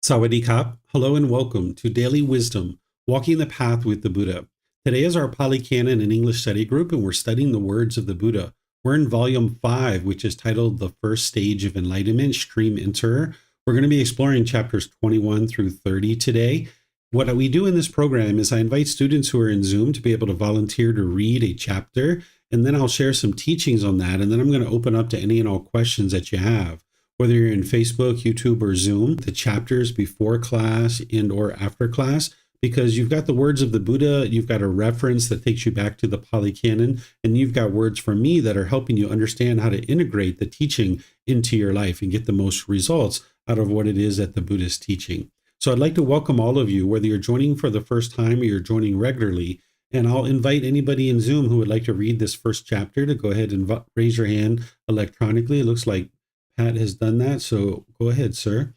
Sawadee Kap. Hello and welcome to Daily Wisdom, Walking the Path with the Buddha. Today is our Pali Canon and English study group, and we're studying the words of the Buddha. We're in volume 5, which is titled The First Stage of Enlightenment, Stream Enterer. We're going to be exploring chapters 21 through 30 today. What we do in this program is I invite students who are in Zoom to be able to volunteer to read a chapter, and then I'll share some teachings on that, and then I'm going to open up to any and all questions that you have. Whether you're in Facebook, YouTube, or Zoom, the chapters before class and or after class, because you've got the words of the Buddha, you've got a reference that takes you back to the Pali Canon, and you've got words from me that are helping you understand how to integrate the teaching into your life and get the most results out of what it is that the Buddha is teaching. So I'd like to welcome all of you, whether you're joining for the first time or you're joining regularly, and I'll invite anybody in Zoom who would like to read this first chapter to go ahead and raise your hand electronically. It looks like Pat has done that, so go ahead, sir.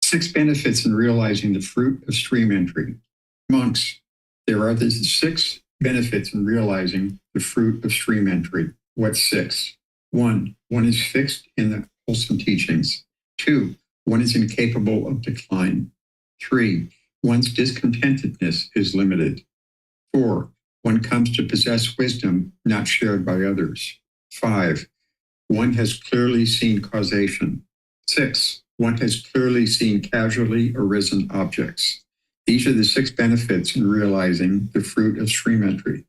6 benefits in realizing the fruit of stream entry. Monks, there are these 6 benefits in realizing the fruit of stream entry. What's 6? 1, one is fixed in the wholesome teachings. 2, one is incapable of decline. 3, one's discontentedness is limited. 4, one comes to possess wisdom not shared by others. 5, one has clearly seen causation. 6, one has clearly seen casually arisen objects. These are the 6 benefits in realizing the fruit of stream entry.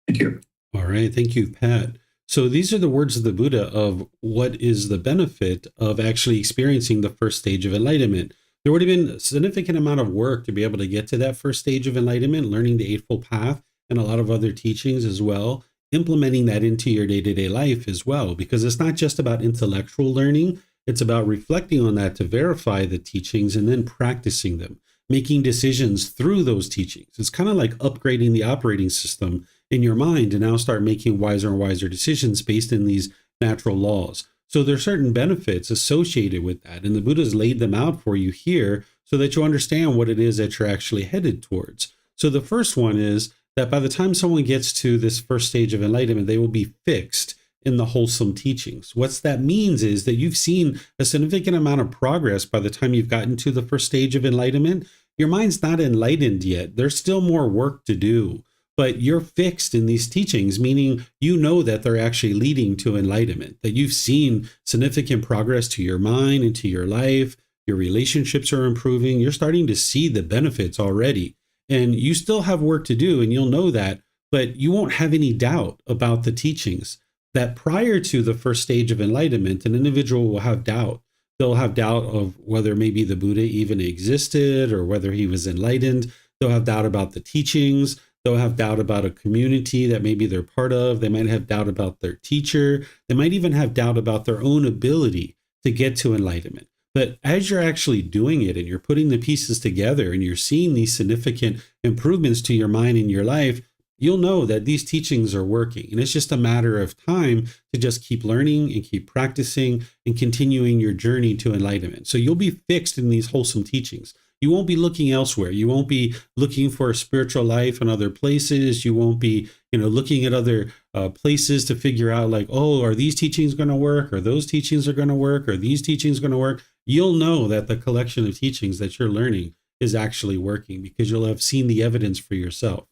Thank you. All right. Thank you, Pat. So these are the words of the Buddha of what is the benefit of actually experiencing the first stage of enlightenment. There would have been a significant amount of work to be able to get to that first stage of enlightenment, learning the Eightfold Path and a lot of other teachings as well, implementing that into your day-to-day life as well, because it's not just about intellectual learning. It's about reflecting on that to verify the teachings and then practicing them, making decisions through those teachings. It's kind of like upgrading the operating system in your mind to now start making wiser and wiser decisions based in these natural laws. So there are certain benefits associated with that, and the Buddha's laid them out for you here so that you understand what it is that you're actually headed towards. So the first one is that by the time someone gets to this first stage of enlightenment, they will be fixed in the wholesome teachings. What that means is that you've seen a significant amount of progress by the time you've gotten to the first stage of enlightenment. Your mind's not enlightened yet. There's still more work to do, but you're fixed in these teachings, meaning you know that they're actually leading to enlightenment, that you've seen significant progress to your mind and to your life. Your relationships are improving. You're starting to see the benefits already. And you still have work to do, and you'll know that, but you won't have any doubt about the teachings. That prior to the first stage of enlightenment, an individual will have doubt. They'll have doubt of whether maybe the Buddha even existed or whether he was enlightened. They'll have doubt about the teachings. They'll have doubt about a community that maybe they're part of. They might have doubt about their teacher. They might even have doubt about their own ability to get to enlightenment. But as you're actually doing it and you're putting the pieces together and you're seeing these significant improvements to your mind and your life, you'll know that these teachings are working. And it's just a matter of time to just keep learning and keep practicing and continuing your journey to enlightenment. So you'll be fixed in these wholesome teachings. You won't be looking elsewhere. You won't be looking for a spiritual life in other places. You won't be, looking at other places to figure out like, oh, are these teachings going to work? Or those teachings are going to work? Or these teachings going to work? You'll know that the collection of teachings that you're learning is actually working because you'll have seen the evidence for yourself.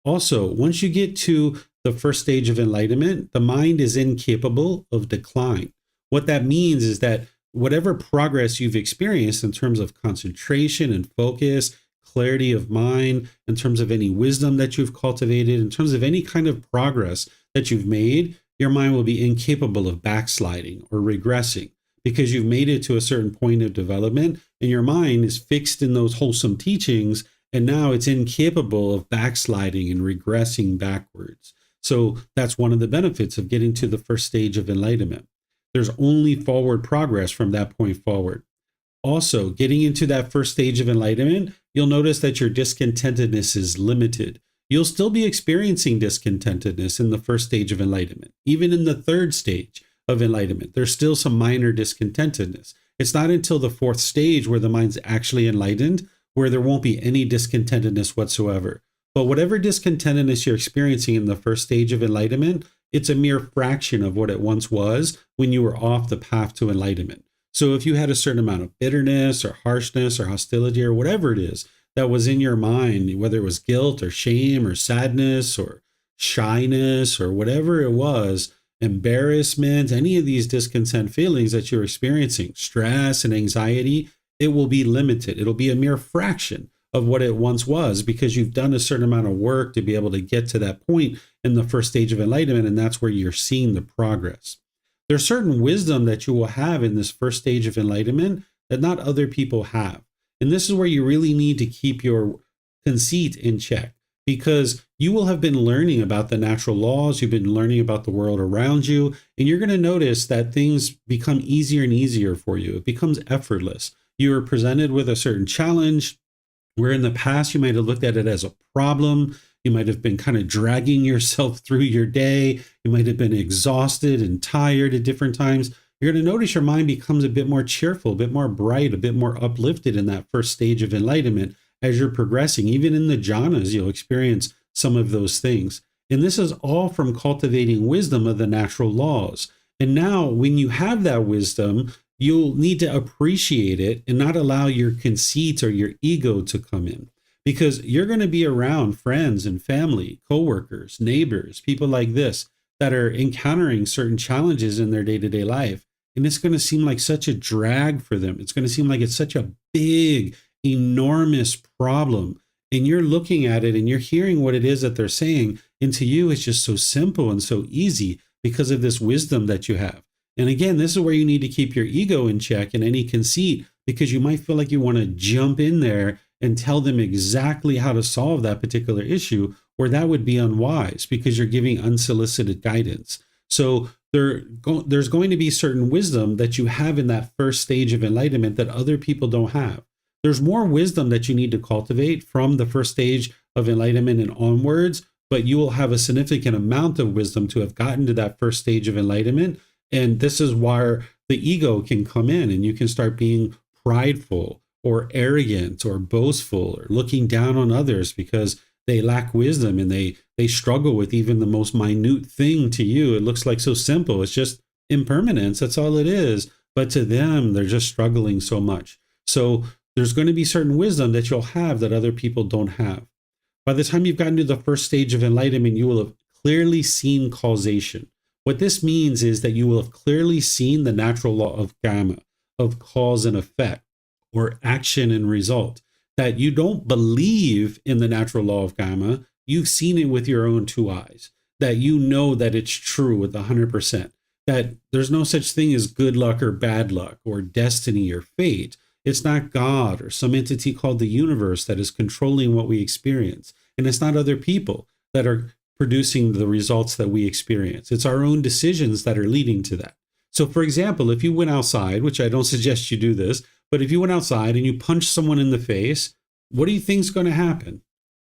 Also, once you get to the first stage of enlightenment, the mind is incapable of decline. What that means is that whatever progress you've experienced in terms of concentration and focus, clarity of mind, in terms of any wisdom that you've cultivated, in terms of any kind of progress that you've made, your mind will be incapable of backsliding or regressing because you've made it to a certain point of development and your mind is fixed in those wholesome teachings, and now it's incapable of backsliding and regressing backwards. So that's one of the benefits of getting to the first stage of enlightenment. There's only forward progress from that point forward. Also, getting into that first stage of enlightenment, you'll notice that your discontentedness is limited. You'll still be experiencing discontentedness in the first stage of enlightenment. Even in the third stage of enlightenment, there's still some minor discontentedness. It's not until the 4th stage where the mind's actually enlightened where there won't be any discontentedness whatsoever. But whatever discontentedness you're experiencing in the first stage of enlightenment, it's a mere fraction of what it once was when you were off the path to enlightenment. So if you had a certain amount of bitterness or harshness or hostility or whatever it is that was in your mind, whether it was guilt or shame or sadness or shyness or whatever it was, embarrassment, any of these discontent feelings that you're experiencing, stress and anxiety, it will be limited. It'll be a mere fraction of what it once was because you've done a certain amount of work to be able to get to that point in the first stage of enlightenment. And that's where you're seeing the progress. There's certain wisdom that you will have in this first stage of enlightenment that not other people have. And this is where you really need to keep your conceit in check, because you will have been learning about the natural laws, you've been learning about the world around you, and you're going to notice that things become easier and easier for you. It becomes effortless. You are presented with a certain challenge where in the past you might have looked at it as a problem. You might have been kind of dragging yourself through your day. You might have been exhausted and tired at different times. You're going to notice your mind becomes a bit more cheerful, a bit more bright, a bit more uplifted in that first stage of enlightenment as you're progressing. Even in the jhanas, you'll experience some of those things. And this is all from cultivating wisdom of the natural laws. And now when you have that wisdom, you'll need to appreciate it and not allow your conceit or your ego to come in, because you're going to be around friends and family, coworkers, neighbors, people like this that are encountering certain challenges in their day-to-day life. And it's going to seem like such a drag for them. It's going to seem like it's such a big, enormous problem. And you're looking at it and you're hearing what it is that they're saying. And to you, it's just so simple and so easy because of this wisdom that you have. And again, this is where you need to keep your ego in check and any conceit, because you might feel like you want to jump in there and tell them exactly how to solve that particular issue, or that would be unwise because you're giving unsolicited guidance. So there's going to be certain wisdom that you have in that first stage of enlightenment that other people don't have. There's more wisdom that you need to cultivate from the first stage of enlightenment and onwards, but you will have a significant amount of wisdom to have gotten to that first stage of enlightenment. And this is where the ego can come in and you can start being prideful or arrogant or boastful or looking down on others because they lack wisdom and they struggle with even the most minute thing. To you, it looks like so simple. It's just impermanence. That's all it is. But to them, they're just struggling so much. So there's going to be certain wisdom that you'll have that other people don't have. By the time you've gotten to the first stage of enlightenment, you will have clearly seen causation. What this means is that you will have clearly seen the natural law of karma, of cause and effect, or action and result. That you don't believe in the natural law of karma, you've seen it with your own two eyes. That you know that it's true with 100%. That there's no such thing as good luck or bad luck, or destiny or fate. It's not God or some entity called the universe that is controlling what we experience. And it's not other people that are producing the results that we experience. It's our own decisions that are leading to that. So for example, if you went outside, which I don't suggest you do this, but if you went outside and you punched someone in the face, what do you think is going to happen?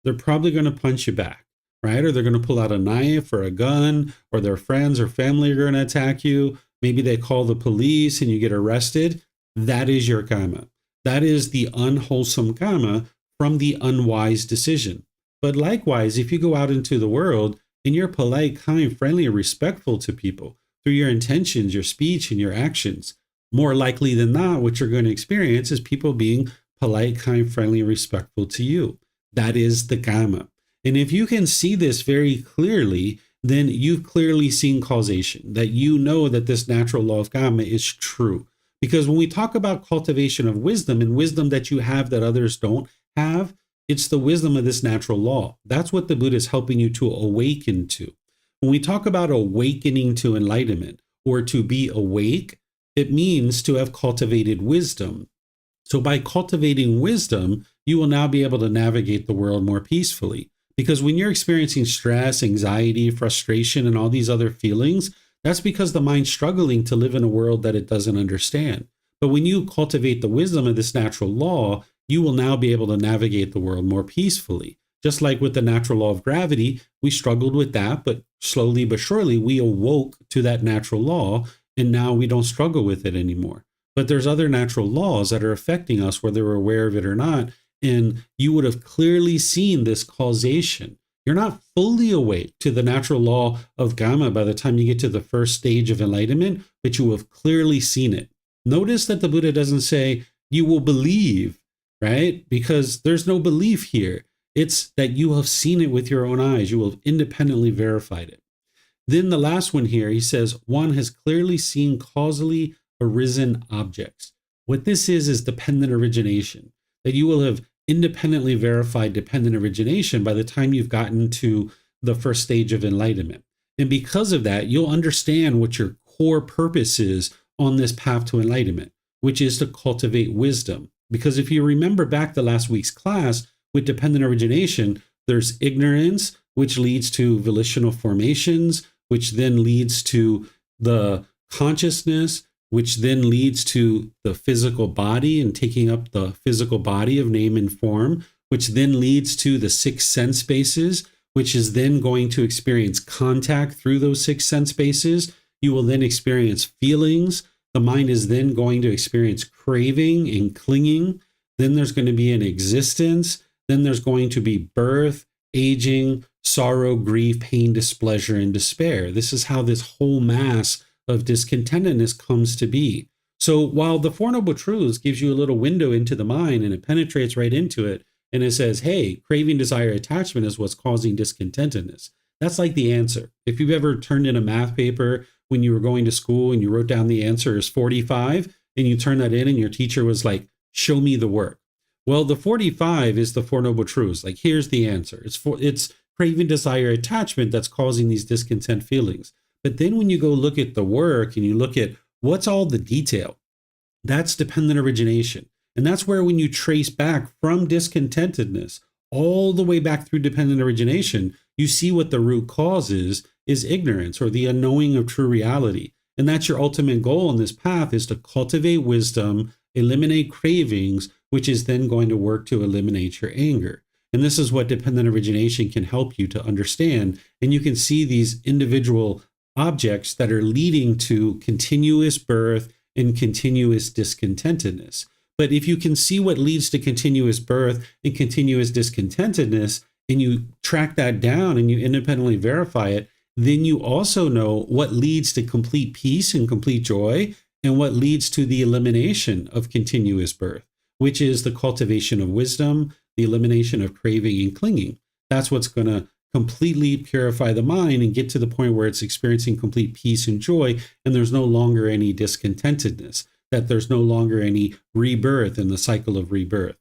They're probably going to punch you back, right? Or they're going to pull out a knife or a gun, or their friends or family are going to attack you. Maybe they call the police and you get arrested. That is your karma. That is the unwholesome karma from the unwise decision. But likewise, if you go out into the world and you're polite, kind, friendly, and respectful to people through your intentions, your speech, and your actions, more likely than not, what you're going to experience is people being polite, kind, friendly, and respectful to you. That is the karma. And if you can see this very clearly, then you've clearly seen causation, that you know that this natural law of karma is true. Because when we talk about cultivation of wisdom and wisdom that you have that others don't have, it's the wisdom of this natural law. That's what the Buddha is helping you to awaken to. When we talk about awakening to enlightenment or to be awake, it means to have cultivated wisdom. So by cultivating wisdom, you will now be able to navigate the world more peacefully. Because when you're experiencing stress, anxiety, frustration, and all these other feelings, that's because the mind's struggling to live in a world that it doesn't understand. But when you cultivate the wisdom of this natural law, you will now be able to navigate the world more peacefully. Just like with the natural law of gravity, we struggled with that, but slowly but surely we awoke to that natural law, and now we don't struggle with it anymore. But there's other natural laws that are affecting us, whether we're aware of it or not, and you would have clearly seen this causation. You're not fully awake to the natural law of karma by the time you get to the first stage of enlightenment, but you have clearly seen it. Notice that the Buddha doesn't say, you will believe, right? Because there's no belief here. It's that you have seen it with your own eyes. You will have independently verified it. Then the last one here, he says, one has clearly seen causally arisen objects. What this is dependent origination, that you will have independently verified dependent origination by the time you've gotten to the first stage of enlightenment. And because of that, you'll understand what your core purpose is on this path to enlightenment, which is to cultivate wisdom. Because if you remember back to last week's class with dependent origination, there's ignorance, which leads to volitional formations, which then leads to the consciousness, which then leads to the physical body and taking up the physical body of name and form, which then leads to the six sense spaces, which is then going to experience contact through those six sense spaces. You will then experience feelings. The mind is then going to experience craving and clinging. Then there's going to be an existence. Then there's going to be birth, aging, sorrow, grief, pain, displeasure, and despair. This is how this whole mass of discontentedness comes to be. So while the Four Noble Truths gives you a little window into the mind and it penetrates right into it, and it says, hey, craving, desire, attachment is what's causing discontentedness. That's like the answer. If you've ever turned in a math paper when you were going to school and you wrote down the answer is 45, and you turn that in and your teacher was like, show me the work. Well, the 45 is the Four Noble Truths. Like, here's the answer. It's craving, desire, attachment that's causing these discontent feelings. But then when you go look at the work and you look at what's all the detail, that's dependent origination. And that's where when you trace back from discontentedness all the way back through dependent origination, you see what the root cause is ignorance or the unknowing of true reality. And that's your ultimate goal on this path, is to cultivate wisdom, eliminate cravings, which is then going to work to eliminate your anger. And this is what dependent origination can help you to understand. And you can see these individual objects that are leading to continuous birth and continuous discontentedness. But if you can see what leads to continuous birth and continuous discontentedness, and you track that down and you independently verify it, then you also know what leads to complete peace and complete joy, and what leads to the elimination of continuous birth, which is the cultivation of wisdom, the elimination of craving and clinging. That's what's going to completely purify the mind and get to the point where it's experiencing complete peace and joy, and there's no longer any discontentedness, that there's no longer any rebirth in the cycle of rebirth.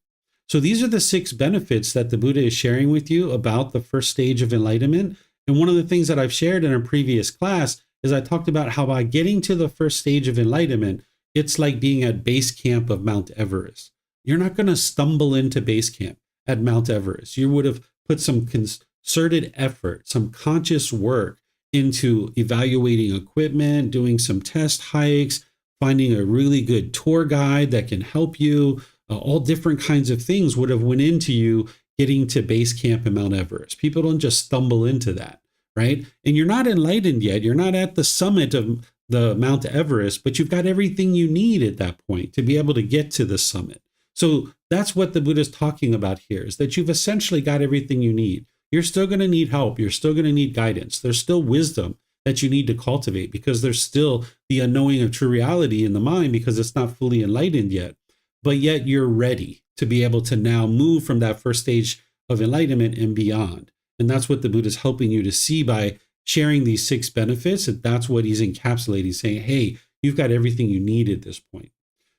So these are the 6 benefits that the Buddha is sharing with you about the first stage of enlightenment. And one of the things that I've shared in a previous class is I talked about how by getting to the first stage of enlightenment, it's like being at base camp of Mount Everest. You're not going to stumble into base camp at Mount Everest. You would have put some concerted effort, some conscious work into evaluating equipment, doing some test hikes, finding a really good tour guide that can help you. All different kinds of things would have went into you getting to base camp in Mount Everest. People don't just stumble into that, right? And you're not enlightened yet. You're not at the summit of the Mount Everest, but you've got everything you need at that point to be able to get to the summit. So that's what the Buddha is talking about here, is that you've essentially got everything you need. You're still going to need help. You're still going to need guidance. There's still wisdom that you need to cultivate, because there's still the unknowing of true reality in the mind, because it's not fully enlightened yet. But yet you're ready to be able to now move from that first stage of enlightenment and beyond. And that's what the Buddha is helping you to see by sharing these 6 benefits. And that's what he's encapsulating, saying, hey, you've got everything you need at this point.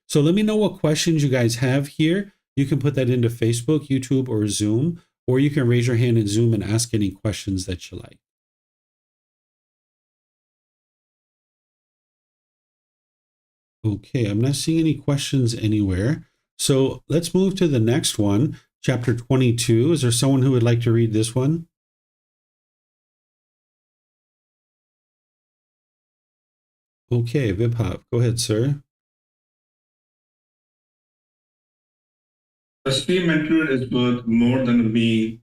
So let me know what questions you guys have here. You can put that into Facebook, YouTube, or Zoom, or you can raise your hand in Zoom and ask any questions that you like. Okay, I'm not seeing any questions anywhere. So let's move to the next one, chapter 22. Is there someone who would like to read this one? Okay, Vibhav, go ahead, sir. A stream entered is worth more than being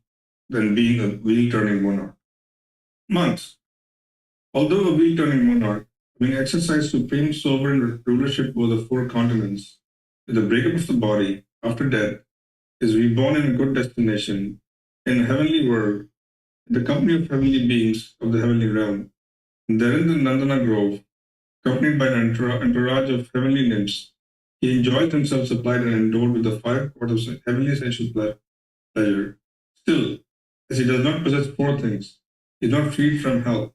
a wheel-turning monarch. Monks, although a wheel-turning monarch, having exercised supreme sovereign rulership over the 4 continents, with the breakup of the body after death, is reborn in a good destination, in a heavenly world, in the company of heavenly beings of the heavenly realm. And there in the Nandana Grove, accompanied by an entourage of heavenly nymphs. He enjoys himself supplied and endowed with the 5 quarters of heavenly essential pleasure. Still, as he does not possess 4 things, he is not freed from hell,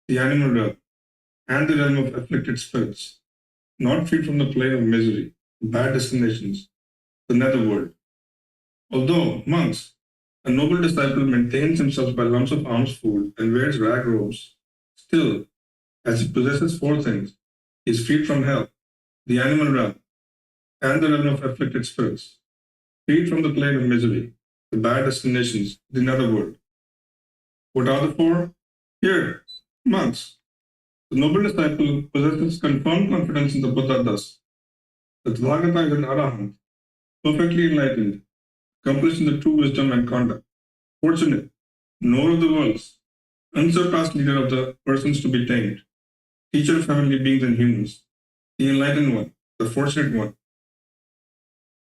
the animal realm, and the realm of afflicted spirits, not freed from the plane of misery, bad destinations, the netherworld. Although, monks, a noble disciple maintains himself by lumps of alms food and wears rag robes, still, as he possesses 4 things, he is freed from hell, the animal realm, and the realm of afflicted spirits, freed from the plane of misery, the bad destinations, the netherworld. What are the 4? Here, monks. The noble disciple possesses confirmed confidence in the Buddha thus. The Tathagata is an Arahant, perfectly enlightened, accomplished in the true wisdom and conduct, fortunate, knower of the worlds, unsurpassed leader of the persons to be tamed, teacher of heavenly beings and humans, the enlightened one, the fortunate one.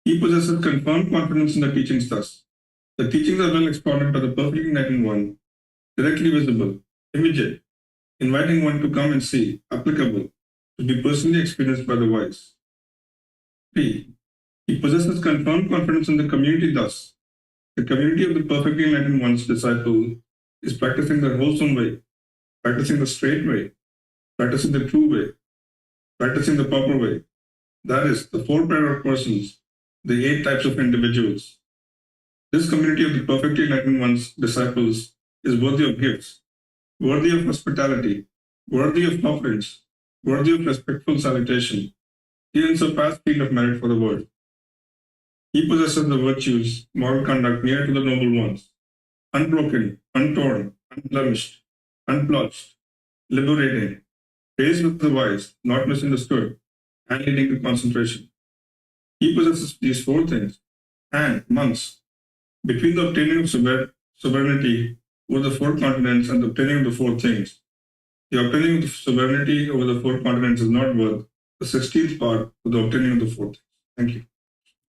He possesses confirmed confidence in the teachings thus. The teachings are well expounded by the perfectly enlightened one, directly visible, immediate, inviting one to come and see, applicable, to be personally experienced by the wise. 3. He possesses confirmed confidence in the community thus. The community of the perfectly enlightened one's disciple is practicing the wholesome way, practicing the straight way, practicing the true way, practicing the proper way. That is, the 4 pair of persons, the 8 types of individuals. This community of the perfectly enlightened one's disciples is worthy of gifts, worthy of hospitality, worthy of offerings, worthy of respectful salutation, the unsurpassed field of merit for the world. He possesses the virtues, moral conduct near to the noble ones, unbroken, untorn, unblemished, unblotched, liberating, raised with the wise, not misunderstood, and leading to concentration. He possesses these 4 things, and, monks, between the obtaining of sovereignty over the 4 continents and the obtaining of the 4 things, the obtaining of the sovereignty over the 4 continents is not worth the 16th part of the obtaining of the 4 things. Thank you.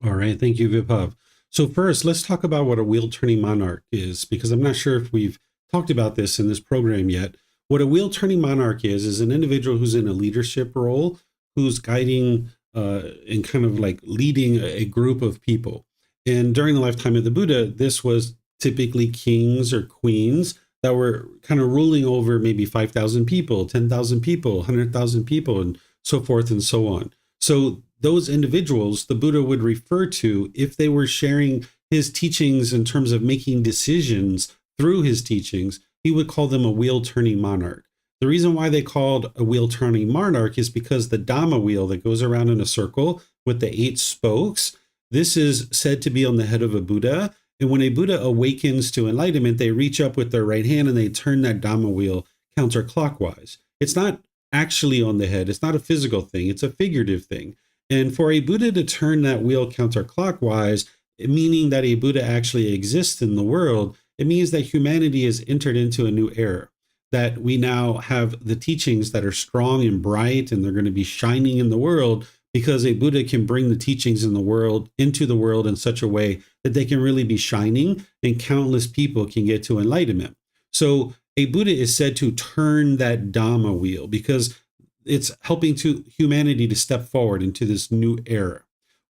All right. Thank you, Vibhav. So first, let's talk about what a wheel-turning monarch is, because I'm not sure if we've talked about this in this program yet. What a wheel-turning monarch is an individual who's in a leadership role, who's guiding and kind of like leading a group of people. And during the lifetime of the Buddha, this was typically kings or queens that were kind of ruling over maybe 5,000 people, 10,000 people, 100,000 people, and so forth and so on. So those individuals, the Buddha would refer to if they were sharing his teachings in terms of making decisions through his teachings, he would call them a wheel-turning monarch. The reason why they called a wheel-turning monarch is because the Dhamma wheel that goes around in a circle with the 8 spokes, this is said to be on the head of a Buddha. And when a Buddha awakens to enlightenment, they reach up with their right hand and they turn that Dhamma wheel counterclockwise. It's not actually on the head. It's not a physical thing. It's a figurative thing. And for a Buddha to turn that wheel counterclockwise, meaning that a Buddha actually exists in the world, it means that humanity has entered into a new era, that we now have the teachings that are strong and bright, and they're going to be shining in the world because a Buddha can bring the teachings in the world into the world in such a way that they can really be shining and countless people can get to enlightenment. So a Buddha is said to turn that Dhamma wheel because it's helping to humanity to step forward into this new era.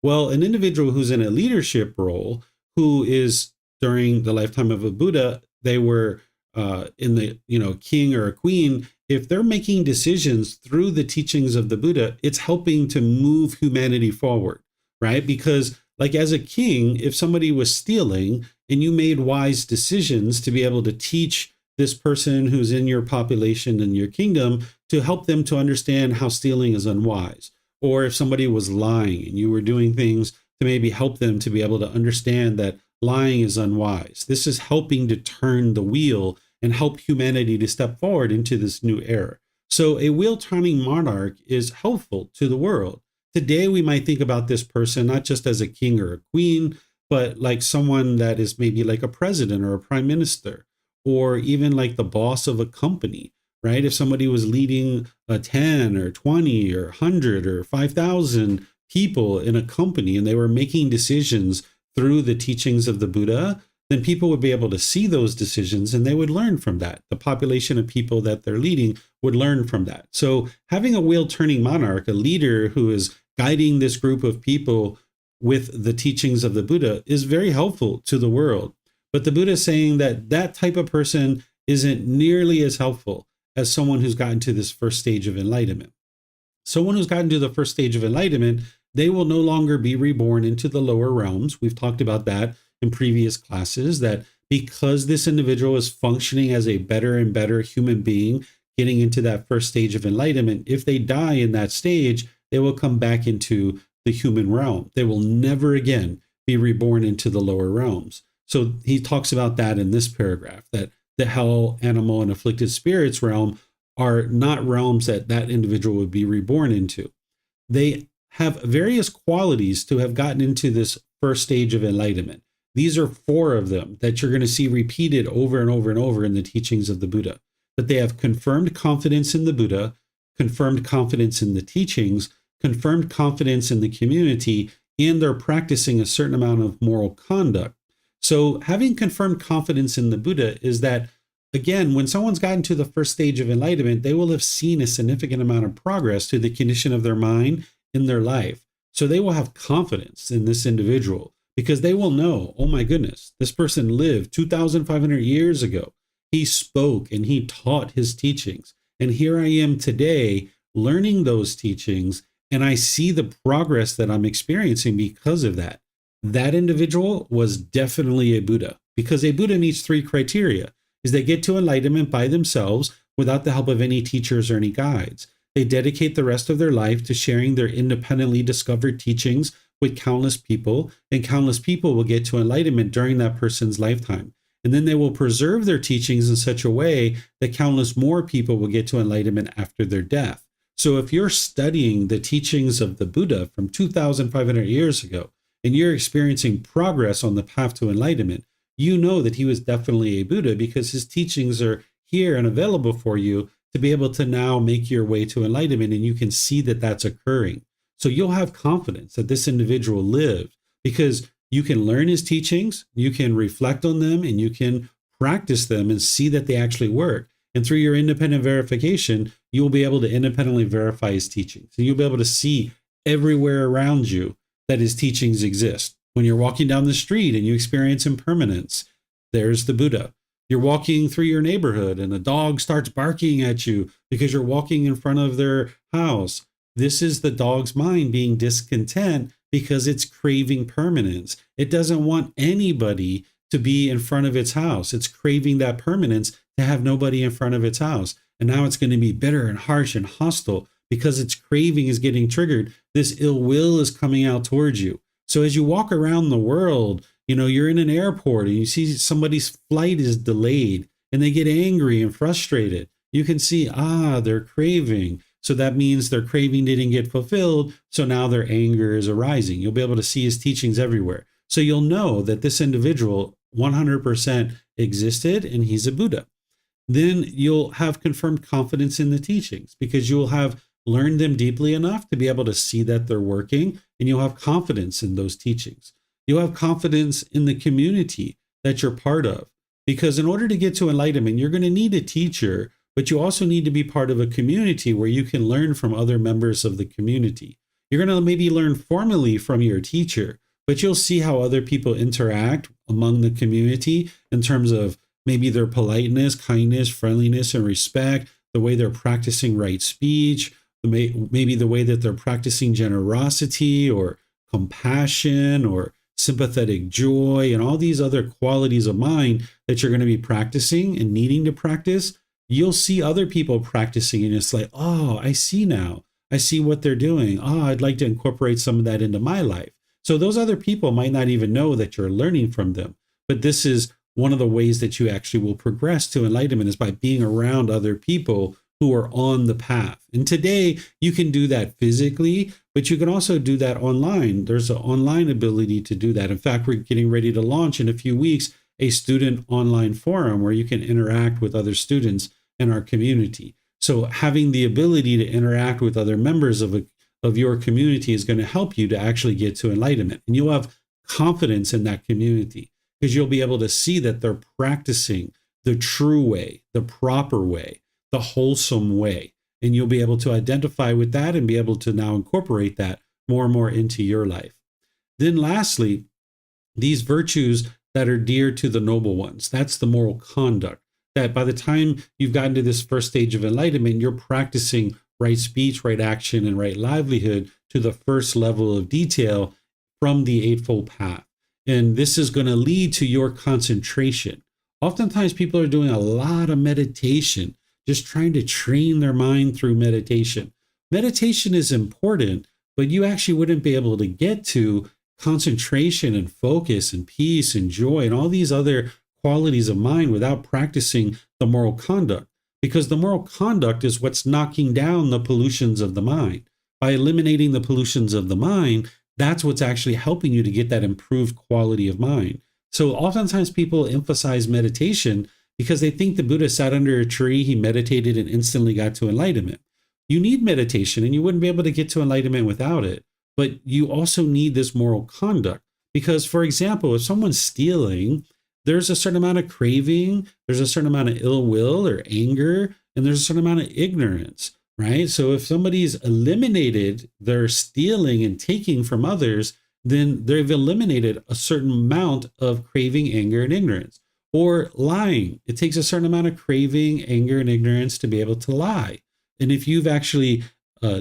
Well, an individual who's in a leadership role, who is during the lifetime of a Buddha, they were in the king or a queen. If they're making decisions through the teachings of the Buddha, it's helping to move humanity forward, right? Because like as a king, if somebody was stealing and you made wise decisions to be able to teach this person who's in your population and your kingdom to help them to understand how stealing is unwise. Or if somebody was lying and you were doing things to maybe help them to be able to understand that lying is unwise. This is helping to turn the wheel and help humanity to step forward into this new era. So a wheel-turning monarch is helpful to the world. Today, we might think about this person not just as a king or a queen, but like someone that is maybe like a president or a prime minister, or even like the boss of a company, right? If somebody was leading a 10 or 20 or 100 or 5,000 people in a company and they were making decisions through the teachings of the Buddha, then people would be able to see those decisions and they would learn from that. The population of people that they're leading would learn from that. So having a wheel-turning monarch, a leader who is guiding this group of people with the teachings of the Buddha, is very helpful to the world. But the Buddha is saying that that type of person isn't nearly as helpful as someone who's gotten to this first stage of enlightenment. Someone who's gotten to the first stage of enlightenment, they will no longer be reborn into the lower realms. We've talked about that in previous classes, that because this individual is functioning as a better and better human being, getting into that first stage of enlightenment, if they die in that stage, they will come back into the human realm. They will never again be reborn into the lower realms. So he talks about that in this paragraph, that the hell, animal, and afflicted spirits realm are not realms that that individual would be reborn into. They have various qualities to have gotten into this first stage of enlightenment. These are 4 of them that you're going to see repeated over and over and over in the teachings of the Buddha. That they have confirmed confidence in the Buddha, confirmed confidence in the teachings, confirmed confidence in the community, and they're practicing a certain amount of moral conduct. So having confirmed confidence in the Buddha is that, again, when someone's gotten to the first stage of enlightenment, they will have seen a significant amount of progress to the condition of their mind in their life. So they will have confidence in this individual because they will know, oh my goodness, this person lived 2,500 years ago. He spoke and he taught his teachings. And here I am today learning those teachings, and I see the progress that I'm experiencing because of that. That individual was definitely a Buddha, because a Buddha meets 3 criteria. Is they get to enlightenment by themselves without the help of any teachers or any guides. They dedicate the rest of their life to sharing their independently discovered teachings with countless people, and countless people will get to enlightenment during that person's lifetime. And then they will preserve their teachings in such a way that countless more people will get to enlightenment after their death. So if you're studying the teachings of the Buddha from 2,500 years ago, and you're experiencing progress on the path to enlightenment, you know that he was definitely a Buddha because his teachings are here and available for you to be able to now make your way to enlightenment, and you can see that that's occurring. So you'll have confidence that this individual lived because you can learn his teachings, you can reflect on them, and you can practice them and see that they actually work. And through your independent verification, you'll be able to independently verify his teachings. And you'll be able to see everywhere around you that his teachings exist. When you're walking down the street and you experience impermanence, there's the Buddha. You're walking through your neighborhood and a dog starts barking at you because you're walking in front of their house. This is the dog's mind being discontent because it's craving permanence. It doesn't want anybody to be in front of its house. It's craving that permanence to have nobody in front of its house. And now it's going to be bitter and harsh and hostile because its craving is getting triggered. This ill will is coming out towards you. So as you walk around the world, you're in an airport and you see somebody's flight is delayed and they get angry and frustrated. You can see, they're craving. So that means their craving didn't get fulfilled. So now their anger is arising. You'll be able to see his teachings everywhere. So you'll know that this individual 100% existed and he's a Buddha. Then you'll have confirmed confidence in the teachings because you'll have learned them deeply enough to be able to see that they're working, and you'll have confidence in those teachings. You'll have confidence in the community that you're part of, because in order to get to enlightenment, you're going to need a teacher, but you also need to be part of a community where you can learn from other members of the community. You're going to maybe learn formally from your teacher, but you'll see how other people interact among the community in terms of maybe their politeness, kindness, friendliness, and respect, the way they're practicing right speech, maybe the way that they're practicing generosity or compassion or sympathetic joy, and all these other qualities of mind that you're going to be practicing and needing to practice. You'll see other people practicing and it's like, I see now. I see what they're doing. I'd like to incorporate some of that into my life. So those other people might not even know that you're learning from them. But this is one of the ways that you actually will progress to enlightenment, is by being around other people who are on the path. And today you can do that physically, but you can also do that online. There's an online ability to do that. In fact, we're getting ready to launch in a few weeks a student online forum where you can interact with other students in our community. So having the ability to interact with other members of your community is going to help you to actually get to enlightenment. And you'll have confidence in that community. because you'll be able to see that they're practicing the true way, the proper way, the wholesome way. And you'll be able to identify with that and be able to now incorporate that more and more into your life. Then lastly, these virtues that are dear to the noble ones, that's the moral conduct. That by the time you've gotten to this first stage of enlightenment, you're practicing right speech, right action, and right livelihood to the first level of detail from the Eightfold Path. And this is going to lead to your concentration. Oftentimes people are doing a lot of meditation, just trying to train their mind through meditation. Meditation is important, but you actually wouldn't be able to get to concentration and focus and peace and joy and all these other qualities of mind without practicing the moral conduct, because the moral conduct is what's knocking down the pollutions of the mind. By eliminating the pollutions of the mind, that's what's actually helping you to get that improved quality of mind. So oftentimes people emphasize meditation because they think the Buddha sat under a tree, he meditated and instantly got to enlightenment. You need meditation and you wouldn't be able to get to enlightenment without it. But you also need this moral conduct because, for example, if someone's stealing, there's a certain amount of craving, there's a certain amount of ill will or anger, and there's a certain amount of ignorance, right? So if somebody's eliminated their stealing and taking from others, then they've eliminated a certain amount of craving, anger, and ignorance. Or lying, it takes a certain amount of craving, anger, and ignorance to be able to lie. And if you've actually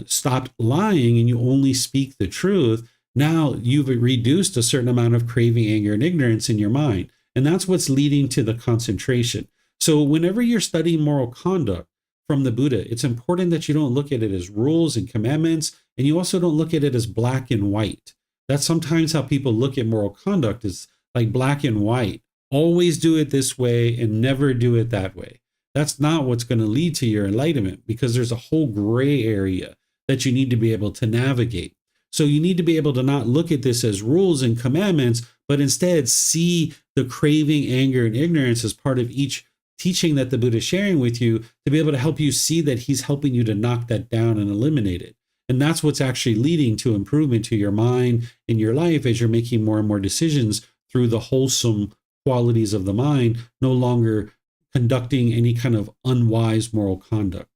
stopped lying and you only speak the truth, now you've reduced a certain amount of craving, anger, and ignorance in your mind. And that's what's leading to the concentration. So whenever you're studying moral conduct from the Buddha, it's important that you don't look at it as rules and commandments, and you also don't look at it as black and white. That's sometimes how people look at moral conduct, is like black and white. Always do it this way and never do it that way. That's not what's going to lead to your enlightenment, because there's a whole gray area that you need to be able to navigate. So you need to be able to not look at this as rules and commandments, but instead see the craving, anger, and ignorance as part of each teaching that the Buddha is sharing with you, to be able to help you see that he's helping you to knock that down and eliminate it. And that's what's actually leading to improvement to your mind and your life as you're making more and more decisions through the wholesome qualities of the mind, no longer conducting any kind of unwise moral conduct.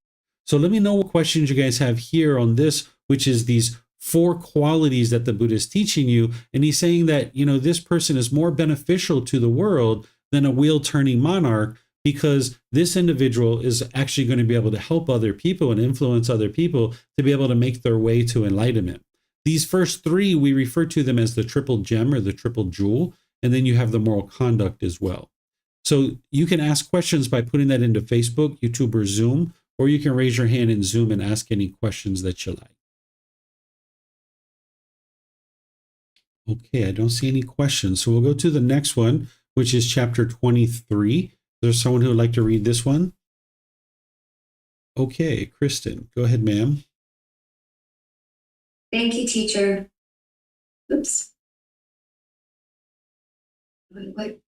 So let me know what questions you guys have here on this, which is these 4 qualities that the Buddha is teaching you. And he's saying that, this person is more beneficial to the world than a wheel-turning monarch, because this individual is actually going to be able to help other people and influence other people to be able to make their way to enlightenment. These first 3, we refer to them as the triple gem or the triple jewel. And then you have the moral conduct as well. So you can ask questions by putting that into Facebook, YouTube, or Zoom, or you can raise your hand in Zoom and ask any questions that you like. Okay, I don't see any questions. So we'll go to the next one, which is chapter 23. There's someone who would like to read this one? Okay, Kristen, go ahead, ma'am. Thank you, teacher. Oops. What?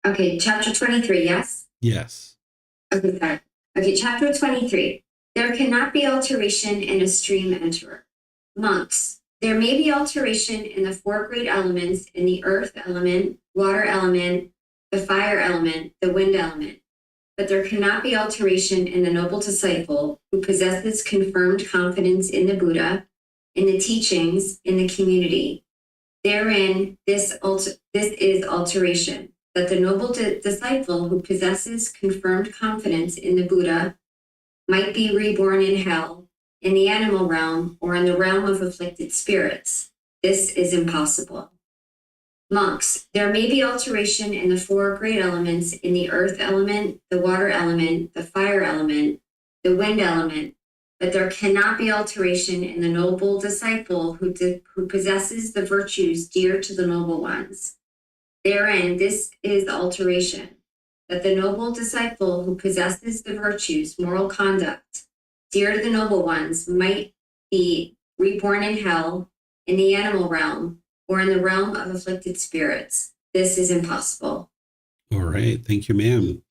Okay, chapter 23, yes? Yes. Okay, sorry. Okay, chapter 23. There cannot be alteration in a stream enterer. Monks, there may be alteration in the 4 great elements, in the earth element, water element, the fire element, the wind element. But there cannot be alteration in the noble disciple who possesses confirmed confidence in the Buddha, in the teachings, in the community. Therein, this is alteration, that the noble disciple who possesses confirmed confidence in the Buddha might be reborn in hell, in the animal realm, or in the realm of afflicted spirits. This is impossible. Monks, there may be alteration in the 4 great elements, in the earth element, the water element, the fire element, the wind element, but there cannot be alteration in the noble disciple who possesses the virtues dear to the noble ones. Therein, this is alteration, that the noble disciple who possesses the virtues, moral conduct, dear to the noble ones, might be reborn in hell, in the animal realm, or in the realm of afflicted spirits. This is impossible. All right. Thank you, ma'am.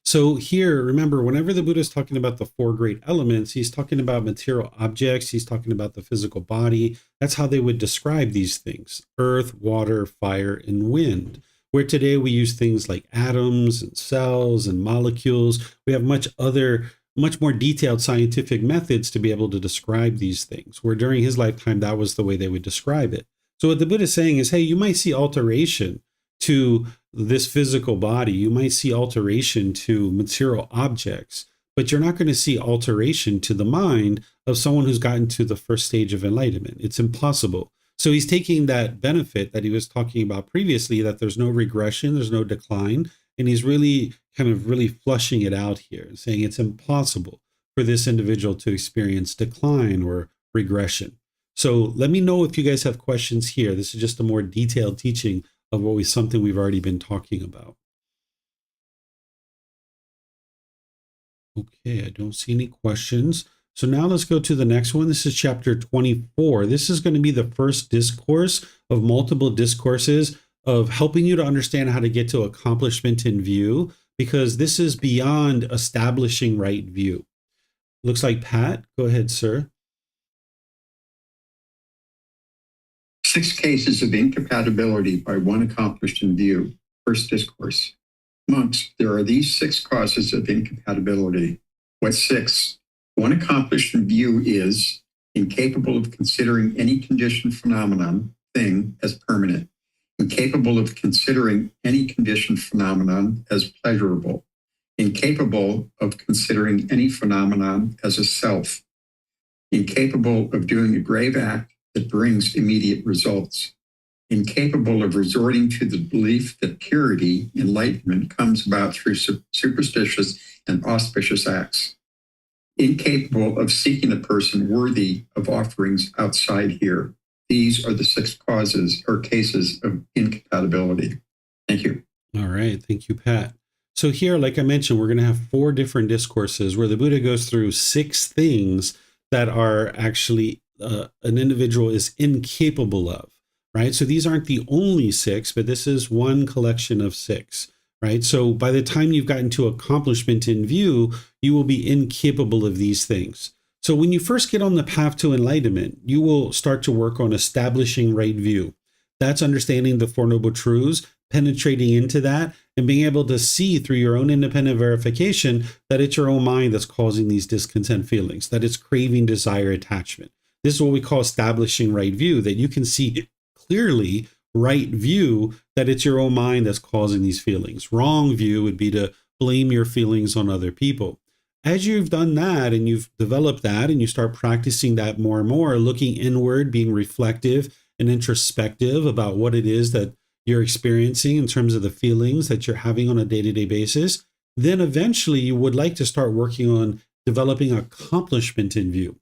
So here, remember, whenever the Buddha is talking about the 4 great elements, he's talking about material objects. He's talking about the physical body. That's how they would describe these things: earth, water, fire, and wind. Where today we use things like atoms and cells and molecules. We have much more detailed scientific methods to be able to describe these things, where during his lifetime, that was the way they would describe it. So what the Buddha is saying is, hey, you might see alteration to this physical body. You might see alteration to material objects, but you're not going to see alteration to the mind of someone who's gotten to the first stage of enlightenment. It's impossible. So he's taking that benefit that he was talking about previously, that there's no regression, there's no decline, and he's really flushing it out here and saying it's impossible for this individual to experience decline or regression. So let me know if you guys have questions here. This is just a more detailed teaching of something we've already been talking about. Okay, I don't see any questions. So now let's go to the next one. This is chapter 24. This is going to be the first discourse of multiple discourses of helping you to understand how to get to accomplishment in view, because this is beyond establishing right view. Looks like Pat. Go ahead, sir. 6 cases of incompatibility by one accomplished in view. First discourse. Monks, there are these 6 causes of incompatibility. What's 6? One accomplished in view is incapable of considering any conditioned phenomenon, thing, as permanent, incapable of considering any conditioned phenomenon as pleasurable, incapable of considering any phenomenon as a self, incapable of doing a grave act that brings immediate results, incapable of resorting to the belief that purity, enlightenment, comes about through superstitious and auspicious acts, incapable of seeking a person worthy of offerings outside here. These are the 6 causes or cases of incompatibility. Thank you. All right. Thank you, Pat. So here, like I mentioned, we're going to have 4 different discourses where the Buddha goes through 6 things that are actually an individual is incapable of, right? So these aren't the only 6, but this is one collection of 6, right? So by the time you've gotten to accomplishment in view, you will be incapable of these things. So when you first get on the path to enlightenment, you will start to work on establishing right view. That's understanding the Four Noble Truths, penetrating into that, and being able to see through your own independent verification that it's your own mind that's causing these discontent feelings, that it's craving, desire, attachment. This is what we call establishing right view, that you can see clearly right view that it's your own mind that's causing these feelings. Wrong view would be to blame your feelings on other people. As you've done that and you've developed that and you start practicing that more and more, looking inward, being reflective and introspective about what it is that you're experiencing in terms of the feelings that you're having on a day-to-day basis, then eventually you would like to start working on developing accomplishment in view,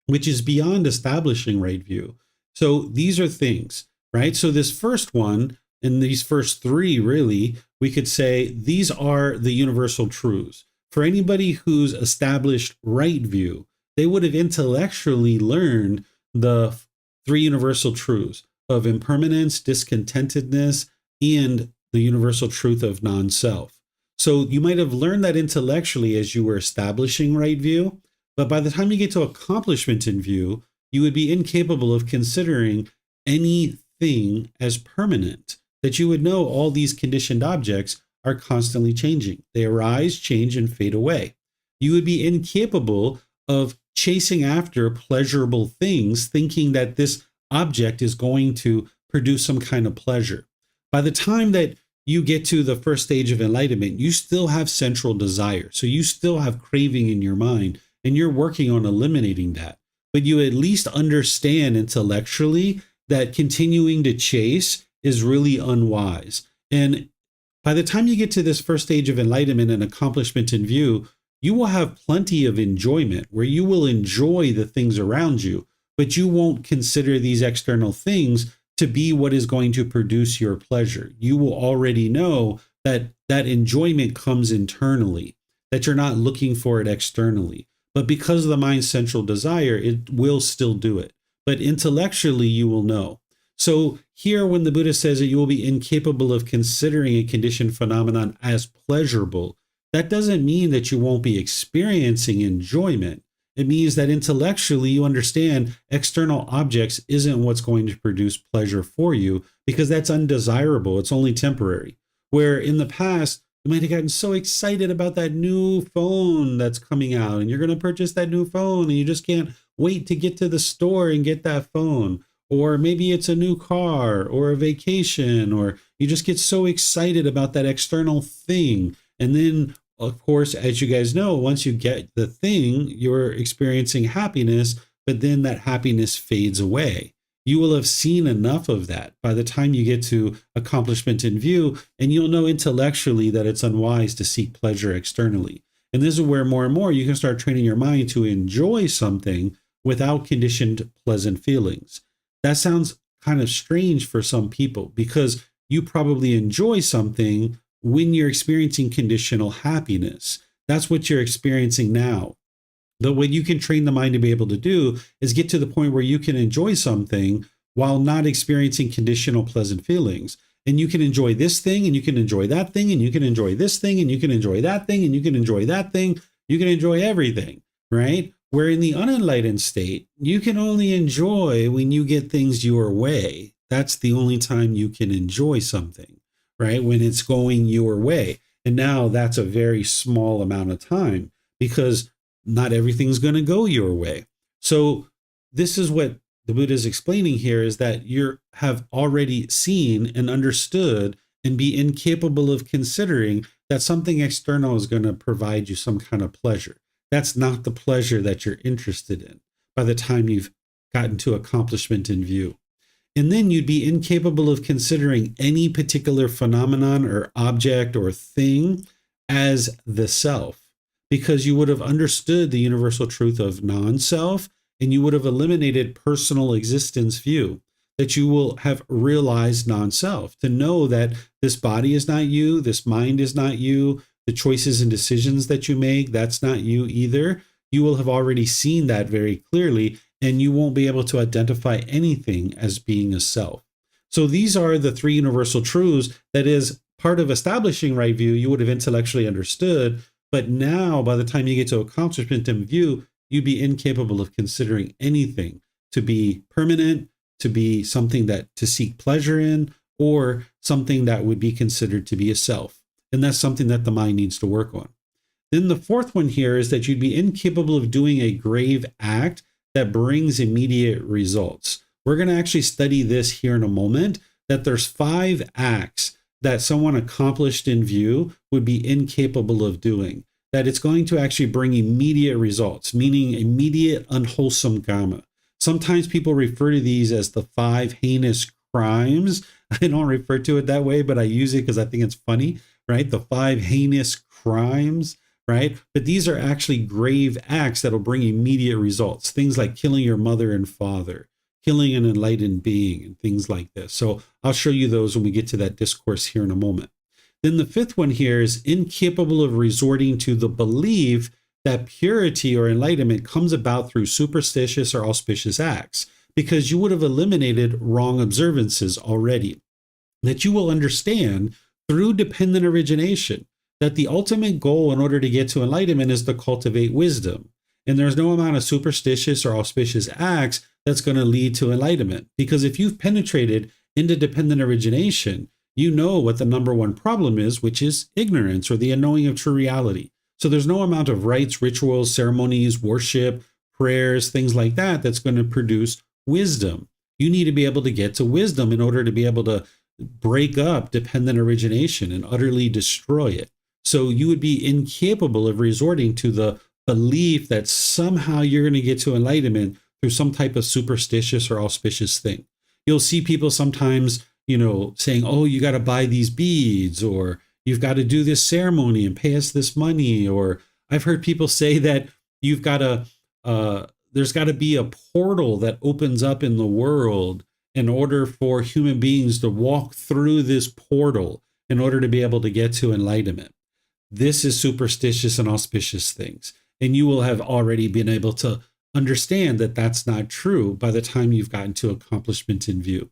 which is beyond establishing right view. So these are things, right? So this first one and these first 3, really, we could say these are the universal truths. For anybody who's established right view, they would have intellectually learned the 3 universal truths of impermanence, discontentedness, and the universal truth of non-self. So you might have learned that intellectually as you were establishing right view, but by the time you get to accomplishment in view, you would be incapable of considering anything as permanent, that you would know all these conditioned objects are constantly changing. They arise, change, and fade away. You would be incapable of chasing after pleasurable things, thinking that this object is going to produce some kind of pleasure. By the time that you get to the first stage of enlightenment, you still have central desire. So you still have craving in your mind, and you're working on eliminating that. But you at least understand intellectually that continuing to chase is really unwise. And by the time you get to this first stage of enlightenment and accomplishment in view, you will have plenty of enjoyment where you will enjoy the things around you, but you won't consider these external things to be what is going to produce your pleasure. You will already know that that enjoyment comes internally, that you're not looking for it externally. But because of the mind's central desire, it will still do it. But intellectually, you will know. So here, when the Buddha says that you will be incapable of considering a conditioned phenomenon as pleasurable, that doesn't mean that you won't be experiencing enjoyment. It means that intellectually you understand external objects isn't what's going to produce pleasure for you because that's undesirable. It's only temporary. Where in the past, you might have gotten so excited about that new phone that's coming out and you're going to purchase that new phone and you just can't wait to get to the store and get that phone. Or maybe it's a new car or a vacation, or you just get so excited about that external thing. And then, of course, as you guys know, once you get the thing, you're experiencing happiness, but then that happiness fades away. You will have seen enough of that by the time you get to accomplishment in view, and you'll know intellectually that it's unwise to seek pleasure externally. And this is where more and more you can start training your mind to enjoy something without conditioned pleasant feelings. That sounds kind of strange for some people because you probably enjoy something when you're experiencing conditional happiness. That's what you're experiencing now. But what you can train the mind to be able to do is get to the point where you can enjoy something while not experiencing conditional pleasant feelings. And you can enjoy this thing, and you can enjoy that thing, and you can enjoy this thing, and you can enjoy that thing, and you can enjoy that thing. You can enjoy everything, right? Where in the unenlightened state, you can only enjoy when you get things your way. That's the only time you can enjoy something, right? When it's going your way. And now that's a very small amount of time because not everything's going to go your way. So this is what the Buddha is explaining here, is that you have already seen and understood and be incapable of considering that something external is going to provide you some kind of pleasure. That's not the pleasure that you're interested in by the time you've gotten to accomplishment in view. And then you'd be incapable of considering any particular phenomenon or object or thing as the self, because you would have understood the universal truth of non-self, and you would have eliminated personal existence view, that you will have realized non-self, to know that this body is not you, this mind is not you, the choices and decisions that you make, that's not you either. You will have already seen that very clearly, and you won't be able to identify anything as being a self. So these are the three universal truths that is part of establishing right view you would have intellectually understood, but now by the time you get to accomplishment in view, you'd be incapable of considering anything to be permanent, to be something that to seek pleasure in, or something that would be considered to be a self. And that's something that the mind needs to work on. Then the fourth one here is that you'd be incapable of doing a grave act that brings immediate results. We're going to actually study this here in a moment, that there's 5 acts that someone accomplished in view would be incapable of doing, that it's going to actually bring immediate results, meaning immediate unwholesome karma. Sometimes people refer to these as the 5 heinous crimes. I don't refer to it that way, but I use it because I think it's funny, right? The 5 heinous crimes, right? But these are actually grave acts that'll bring immediate results. Things like killing your mother and father, killing an enlightened being, and things like this. So I'll show you those when we get to that discourse here in a moment. Then the 5th one here is incapable of resorting to the belief that purity or enlightenment comes about through superstitious or auspicious acts, because you would have eliminated wrong observances already. That you will understand through dependent origination that the ultimate goal in order to get to enlightenment is to cultivate wisdom. And there's no amount of superstitious or auspicious acts that's going to lead to enlightenment. Because if you've penetrated into dependent origination, you know what the number one problem is, which is ignorance or the unknowing of true reality. So there's no amount of rites, rituals, ceremonies, worship, prayers, things like that that's going to produce wisdom. You need to be able to get to wisdom in order to be able to break up dependent origination and utterly destroy it. So you would be incapable of resorting to the belief that somehow you're going to get to enlightenment through some type of superstitious or auspicious thing. You'll see people sometimes, saying, oh, you got to buy these beads, or you've got to do this ceremony and pay us this money. Or I've heard people say that you've got to, there's got to be a portal that opens up in the world in order for human beings to walk through this portal in order to be able to get to enlightenment. This is superstitious and auspicious things. And you will have already been able to understand that that's not true by the time you've gotten to accomplishment in view.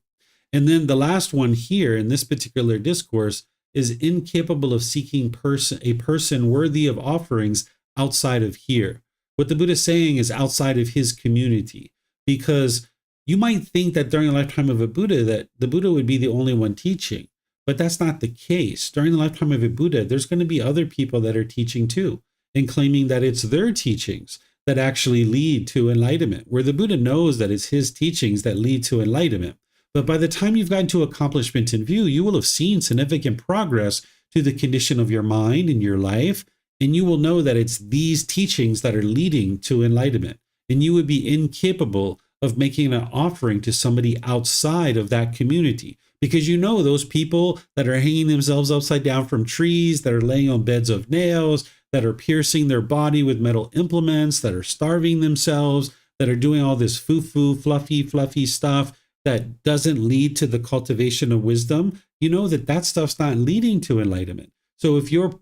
And then the last one here in this particular discourse is incapable of seeking a person worthy of offerings outside of here. What the Buddha is saying is outside of his community, because you might think that during the lifetime of a Buddha, that the Buddha would be the only one teaching, but that's not the case. During the lifetime of a Buddha, there's going to be other people that are teaching too, and claiming that it's their teachings that actually lead to enlightenment, where the Buddha knows that it's his teachings that lead to enlightenment. But by the time you've gotten to accomplishment in view, you will have seen significant progress to the condition of your mind and your life, and you will know that it's these teachings that are leading to enlightenment. And you would be incapable of making an offering to somebody outside of that community, because you know those people that are hanging themselves upside down from trees, that are laying on beds of nails, that are piercing their body with metal implements, that are starving themselves, that are doing all this foo-foo, fluffy stuff that doesn't lead to the cultivation of wisdom. You know that that stuff's not leading to enlightenment. So if you're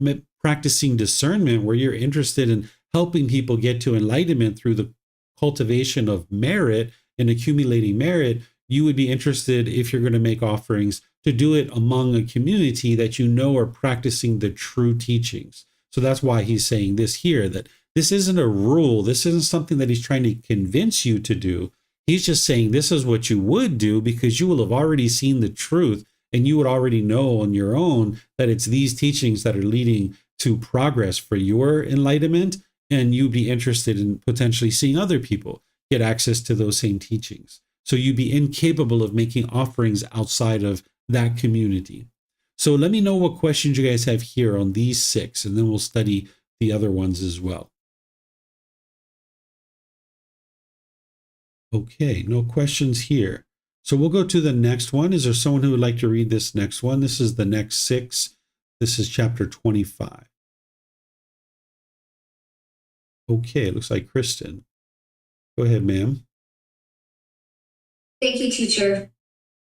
practicing discernment, where you're interested in helping people get to enlightenment through the cultivation of merit and accumulating merit, you would be interested, if you're going to make offerings, to do it among a community that you know are practicing the true teachings. So that's why he's saying this here, that this isn't a rule. This isn't something that he's trying to convince you to do. He's just saying this is what you would do, because you will have already seen the truth, and you would already know on your own that it's these teachings that are leading to progress for your enlightenment, and you'd be interested in potentially seeing other people get access to those same teachings. So you'd be incapable of making offerings outside of that community. So let me know what questions you guys have here on these 6, and then we'll study the other ones as well. Okay, no questions here. So we'll go to the next one. Is there someone who would like to read this next one? This is the next 6. This is chapter 25. Okay, it looks like Kristen. Go ahead, ma'am. Thank you, teacher.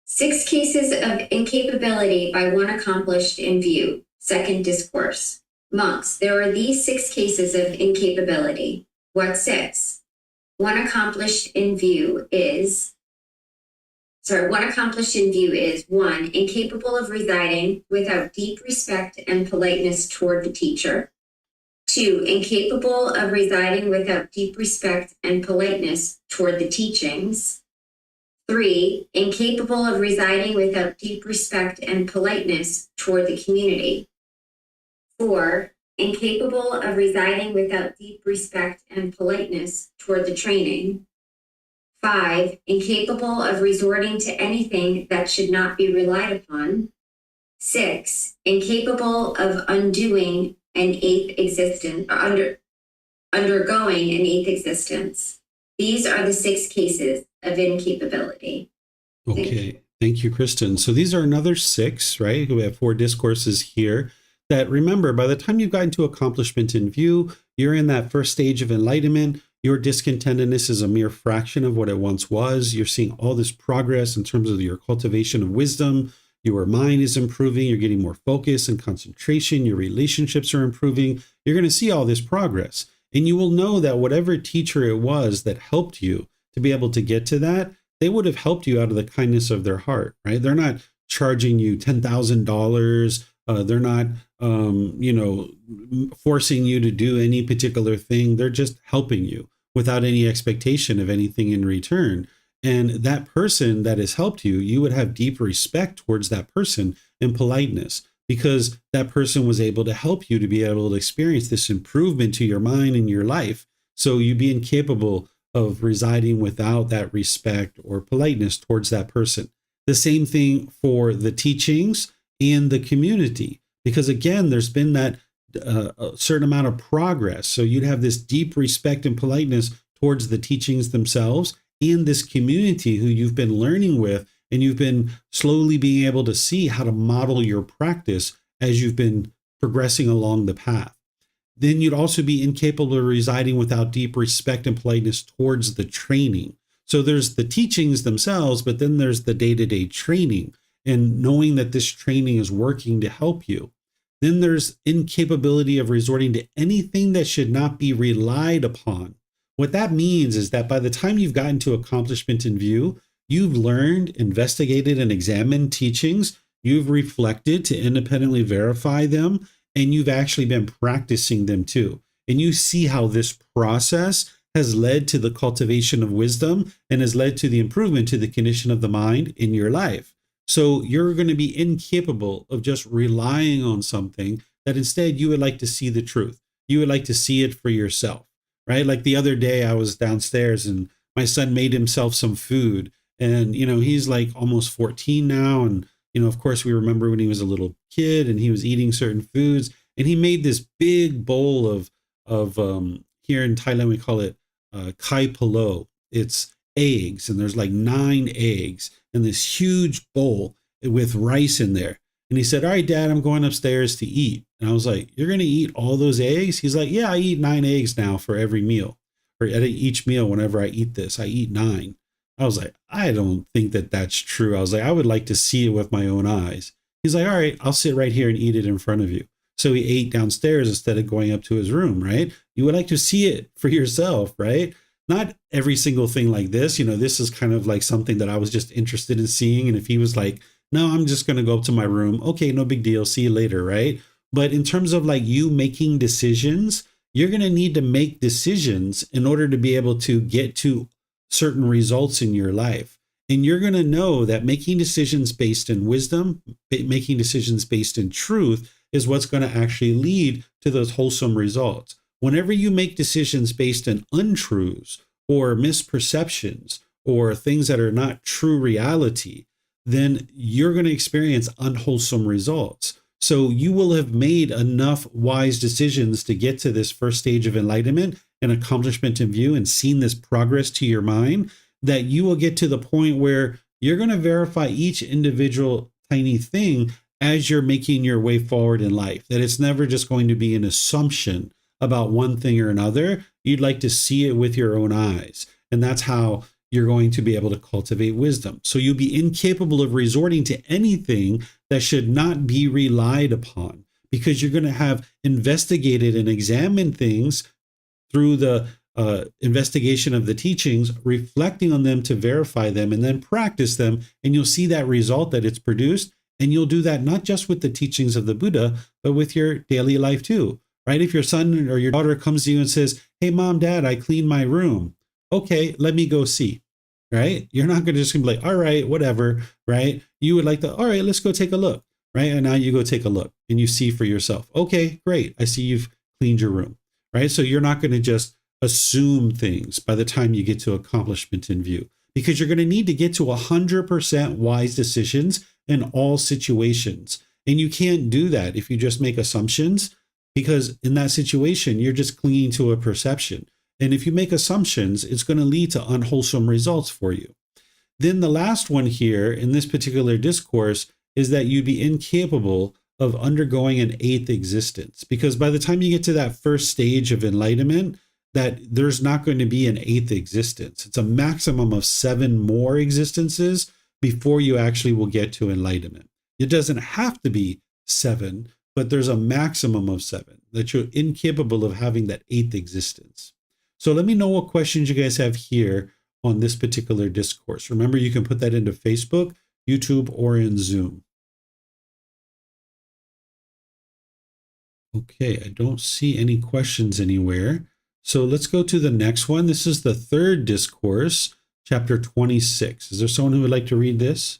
6 cases of incapability by one accomplished in view. Second discourse. Monks, there are these 6 cases of incapability. What 6? One accomplished in view is 1, incapable of residing without deep respect and politeness toward the teacher. 2, incapable of residing without deep respect and politeness toward the teachings. 3, incapable of residing without deep respect and politeness toward the community. 4, incapable of residing without deep respect and politeness toward the training. 5, incapable of resorting to anything that should not be relied upon. 6, incapable of undoing an 8th existence, undergoing an 8th existence. These are the 6 cases of incapability. Okay, thank you, Kristen. So these are another 6, right? We have 4 discourses here that, remember, by the time you've gotten to accomplishment in view, you're in that first stage of enlightenment. Your discontentedness is a mere fraction of what it once was. You're seeing all this progress in terms of your cultivation of wisdom. Your mind is improving. You're getting more focus and concentration. Your relationships are improving. You're going to see all this progress. And you will know that whatever teacher it was that helped you to be able to get to that, they would have helped you out of the kindness of their heart, right? They're not charging you $10,000. They're not, forcing you to do any particular thing. They're just helping you without any expectation of anything in return. And that person that has helped you, you would have deep respect towards that person and politeness, because that person was able to help you to be able to experience this improvement to your mind and your life. So you'd be incapable of residing without that respect or politeness towards that person. The same thing for the teachings and the community, because again, there's been that a certain amount of progress. So you'd have this deep respect and politeness towards the teachings themselves and this community who you've been learning with, and you've been slowly being able to see how to model your practice as you've been progressing along the path. Then you'd also be incapable of residing without deep respect and politeness towards the training. So there's the teachings themselves, but then there's the day-to-day training and knowing that this training is working to help you. Then there's incapability of resorting to anything that should not be relied upon. What that means is that by the time you've gotten to accomplishment in view, you've learned, investigated, and examined teachings, you've reflected to independently verify them, and you've actually been practicing them too. And you see how this process has led to the cultivation of wisdom and has led to the improvement to the condition of the mind in your life. So you're going to be incapable of just relying on something that instead you would like to see the truth. You would like to see it for yourself, right? Like the other day I was downstairs and my son made himself some food, and, he's like almost 14 now. And, of course we remember when he was a little kid and he was eating certain foods, and he made this big bowl of here in Thailand, we call it kai palo. It's eggs, and there's like 9 eggs in this huge bowl with rice in there. And he said, "All right, Dad, I'm going upstairs to eat." And I was like, "You're going to eat all those eggs?" He's like, "Yeah, I eat 9 eggs now for every meal, or at each meal. Whenever I eat this, I eat 9. I was like, "I don't think that that's true." I was like, "I would like to see it with my own eyes." He's like, "All right, I'll sit right here and eat it in front of you." So he ate downstairs instead of going up to his room, right? You would like to see it for yourself, right? Not every single thing like this. This is kind of like something that I was just interested in seeing. And if he was like, "No, I'm just going to go up to my room," okay, no big deal. See you later, right? But in terms of like you making decisions, you're going to need to make decisions in order to be able to get to certain results in your life. And you're going to know that making decisions based in wisdom, making decisions based in truth is what's going to actually lead to those wholesome results. Whenever you make decisions based in untruths or misperceptions or things that are not true reality, then you're going to experience unwholesome results. So you will have made enough wise decisions to get to this first stage of enlightenment and accomplishment in view, and seen this progress to your mind, that you will get to the point where you're going to verify each individual tiny thing as you're making your way forward in life. That it's never just going to be an assumption about one thing or another. You'd like to see it with your own eyes. And that's how you're going to be able to cultivate wisdom. So you'll be incapable of resorting to anything that should not be relied upon, because you're going to have investigated and examined things through the investigation of the teachings, reflecting on them to verify them, and then practice them. And you'll see that result that it's produced. And you'll do that not just with the teachings of the Buddha, but with your daily life too, right? If your son or your daughter comes to you and says, "Hey, Mom, Dad, I cleaned my room." Okay, let me go see, right? You're not going to just be like, "All right, whatever," right? You would like to, "All right, let's go take a look," right? And now you go take a look and you see for yourself. Okay, great. I see you've cleaned your room, right? So you're not going to just assume things by the time you get to accomplishment in view, because you're going to need to get to 100% wise decisions in all situations. And you can't do that if you just make assumptions, because in that situation, you're just clinging to a perception. And if you make assumptions, it's going to lead to unwholesome results for you. Then the last one here in this particular discourse is that you'd be incapable of undergoing an 8th existence, because by the time you get to that first stage of enlightenment, that there's not going to be an 8th existence. It's a maximum of 7 more existences before you actually will get to enlightenment. It doesn't have to be 7, but there's a maximum of 7, that you're incapable of having that 8th existence. So let me know what questions you guys have here on this particular discourse. Remember, you can put that into Facebook, YouTube, or in Zoom. Okay, I don't see any questions anywhere. So let's go to the next one. This is the 3rd discourse, chapter 26. Is there someone who would like to read this?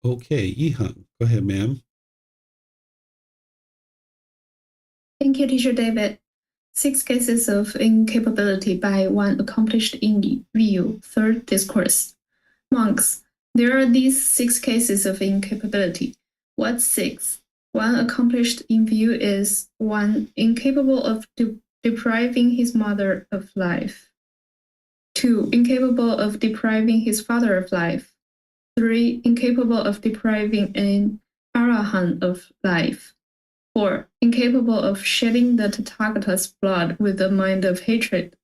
Okay, Ihang, go ahead, ma'am. Thank you, Teacher David. 6 cases of incapability by one accomplished in view, 3rd discourse. Monks, there are these 6 cases of incapability. What 6? 1 accomplished in view is 1 incapable of depriving his mother of life. 2 incapable of depriving his father of life. 3 incapable of depriving an arahant of life. 4 incapable of shedding the Tathagata's blood with a mind of hatred.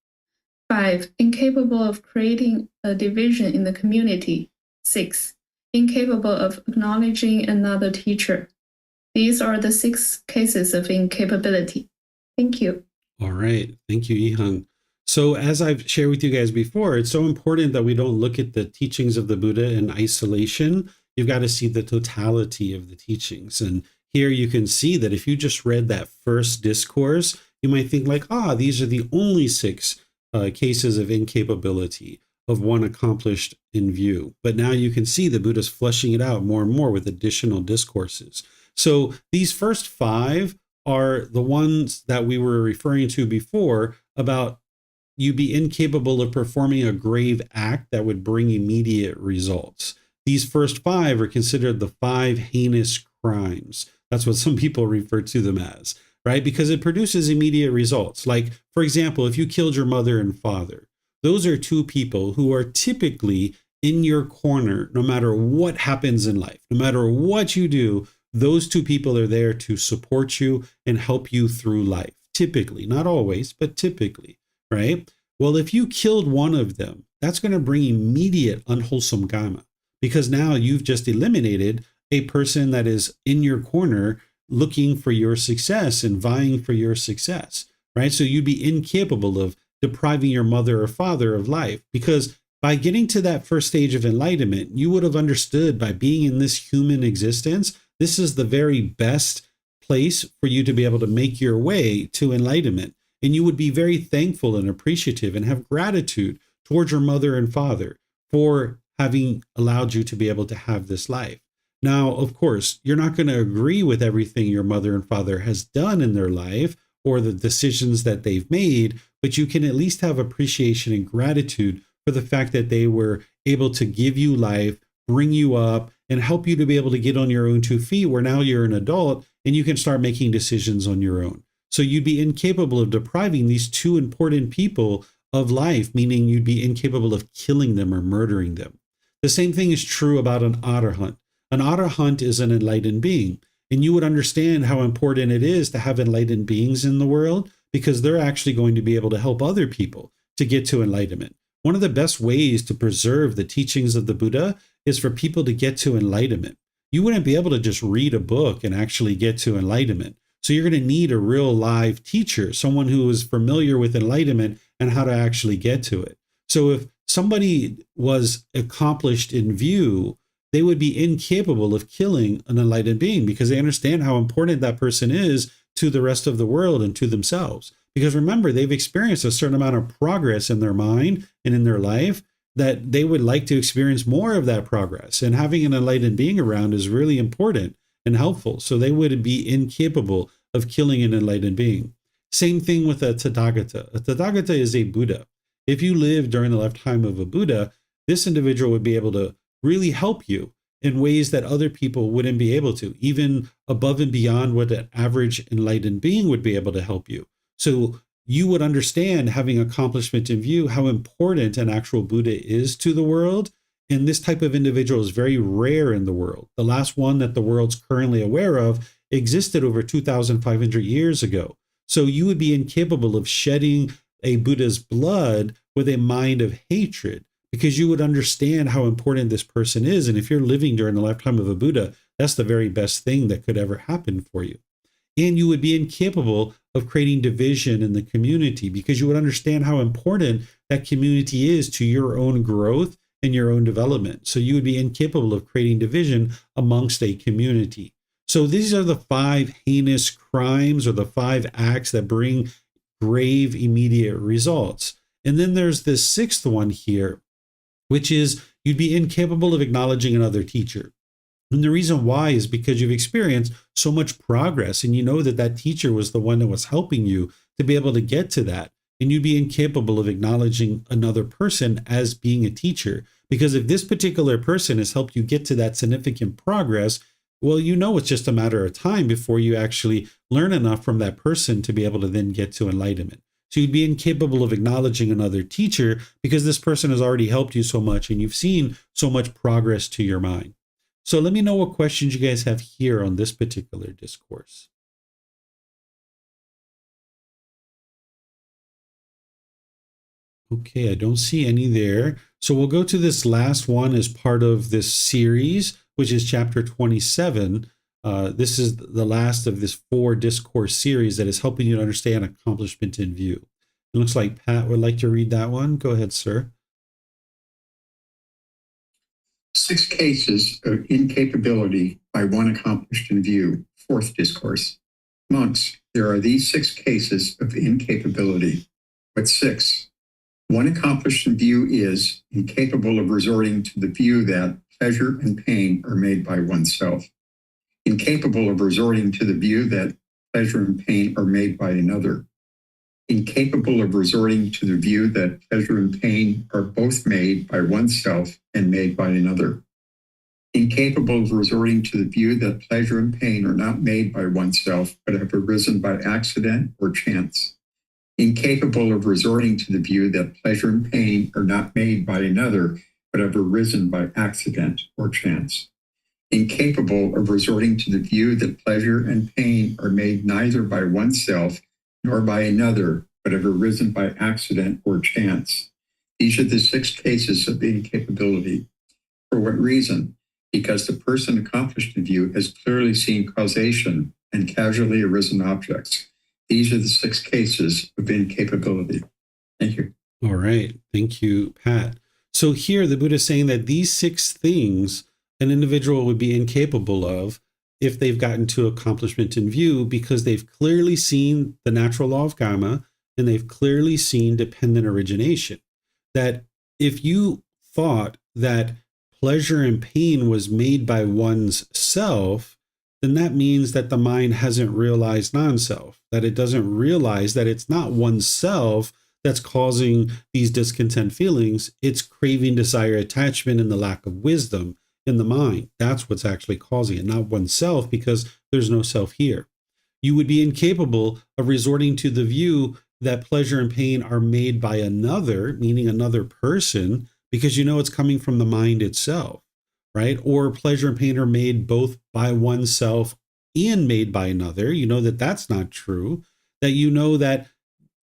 5 incapable of creating a division in the community. 6 incapable of acknowledging another teacher. These are the 6 cases of incapability. Thank you. All right. Thank you, Ihang. So as I've shared with you guys before, it's so important that we don't look at the teachings of the Buddha in isolation. you've got to see the totality of the teachings. And here you can see that if you just read that first discourse, you might think like, these are the only 6 cases of incapability of one accomplished in view. But now you can see the Buddha's fleshing it out more and more with additional discourses. So these first 5 are the ones that we were referring to before about you be incapable of performing a grave act that would bring immediate results. These first 5 are considered the 5 heinous crimes. That's what some people refer to them as, right? Because it produces immediate results. Like, for example, if you killed your mother and father, those are 2 people who are typically in your corner no matter what happens in life. No matter what you do, those 2 people are there to support you and help you through life. Typically, not always, but typically, right? Well, if you killed one of them, that's going to bring immediate unwholesome karma, because now you've just eliminated a person that is in your corner looking for your success and vying for your success, right? So you'd be incapable of depriving your mother or father of life, because by getting to that first stage of enlightenment, you would have understood by being in this human existence, this is the very best place for you to be able to make your way to enlightenment. And you would be very thankful and appreciative and have gratitude towards your mother and father for having allowed you to be able to have this life. Now, of course, you're not going to agree with everything your mother and father has done in their life or the decisions that they've made, but you can at least have appreciation and gratitude for the fact that they were able to give you life, bring you up, and help you to be able to get on your own 2 feet, where now you're an adult and you can start making decisions on your own. So you'd be incapable of depriving these 2 important people of life, meaning you'd be incapable of killing them or murdering them. The same thing is true about an arahant. An arahant is an enlightened being, and you would understand how important it is to have enlightened beings in the world, because they're actually going to be able to help other people to get to enlightenment. One of the best ways to preserve the teachings of the Buddha is for people to get to enlightenment. You wouldn't be able to just read a book and actually get to enlightenment. So you're going to need a real live teacher, someone who is familiar with enlightenment and how to actually get to it. So if somebody was accomplished in view, they would be incapable of killing an enlightened being, because they understand how important that person is to the rest of the world and to themselves. Because remember, they've experienced a certain amount of progress in their mind and in their life, that they would like to experience more of that progress. And having an enlightened being around is really important and helpful. So they would be incapable of killing an enlightened being. Same thing with a Tathagata. A Tathagata is a Buddha. If you live during the lifetime of a Buddha, this individual would be able to really help you in ways that other people wouldn't be able to, even above and beyond what an average enlightened being would be able to help you. So you would understand, having accomplishment in view, how important an actual Buddha is to the world. And this type of individual is very rare in the world. The last one that the world's currently aware of existed over 2,500 years ago. So you would be incapable of shedding a Buddha's blood with a mind of hatred, because you would understand how important this person is. And if you're living during the lifetime of a Buddha, that's the very best thing that could ever happen for you. And you would be incapable of creating division in the community, because you would understand how important that community is to your own growth and your own development. So you would be incapable of creating division amongst a community. So these are the 5 heinous crimes, or the 5 acts that bring grave immediate results. And then there's this 6th one here, which is you'd be incapable of acknowledging another teacher. And the reason why is because you've experienced so much progress, and you know that that teacher was the one that was helping you to be able to get to that. And you'd be incapable of acknowledging another person as being a teacher, because if this particular person has helped you get to that significant progress, well, you know it's just a matter of time before you actually learn enough from that person to be able to then get to enlightenment. So you'd be incapable of acknowledging another teacher, because this person has already helped you so much and you've seen so much progress to your mind. So let me know what questions you guys have here on this particular discourse. Okay, I don't see any there. So we'll go to this last one as part of this series, which is chapter 27. This is the last of this 4 discourse series that is helping you to understand accomplishment in view. It looks like Pat would like to read that one. Go ahead, sir. 6 cases of incapability by one accomplished in view. Fourth discourse. Monks, there are these 6 cases of incapability. But 6. One accomplished in view is incapable of resorting to the view that pleasure and pain are made by oneself. Incapable of resorting to the view that pleasure and pain are made by another. Incapable of resorting to the view that pleasure and pain are both made by oneself and made by another. Incapable of resorting to the view that pleasure and pain are not made by oneself, but have arisen by accident or chance. Incapable of resorting to the view that pleasure and pain are not made by another, but have arisen by accident or chance. Incapable of resorting to the view that pleasure and pain are made neither by oneself nor by another, but have arisen by accident or chance. These are the 6 cases of incapability. For what reason? Because the person accomplished in view has clearly seen causation and casually arisen objects. These are the 6 cases of incapability. Thank you. All right. Thank you, Pat. So here the Buddha is saying that these 6 things an individual would be incapable of if they've gotten to accomplishment in view, because they've clearly seen the natural law of karma and they've clearly seen dependent origination. That if you thought that pleasure and pain was made by one's self, then that means that the mind hasn't realized non-self, that it doesn't realize that it's not oneself that's causing these discontent feelings. It's craving, desire, attachment, and the lack of wisdom in the mind. That's what's actually causing it, not oneself, because there's no self here. You would be incapable of resorting to the view that pleasure and pain are made by another, meaning another person, because you know it's coming from the mind itself, right? Or pleasure and pain are made both by oneself and made by another. You know that that's not true, that you know that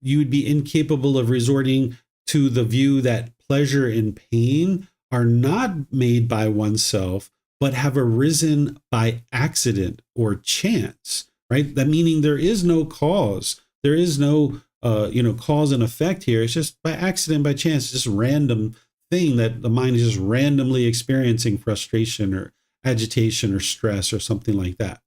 you would be incapable of resorting to the view that pleasure and pain are not made by oneself, but have arisen by accident or chance, right? That meaning there is no cause. There is no, cause and effect here. It's just by accident, by chance, it's just random thing that the mind is just randomly experiencing frustration or agitation or stress or something like that.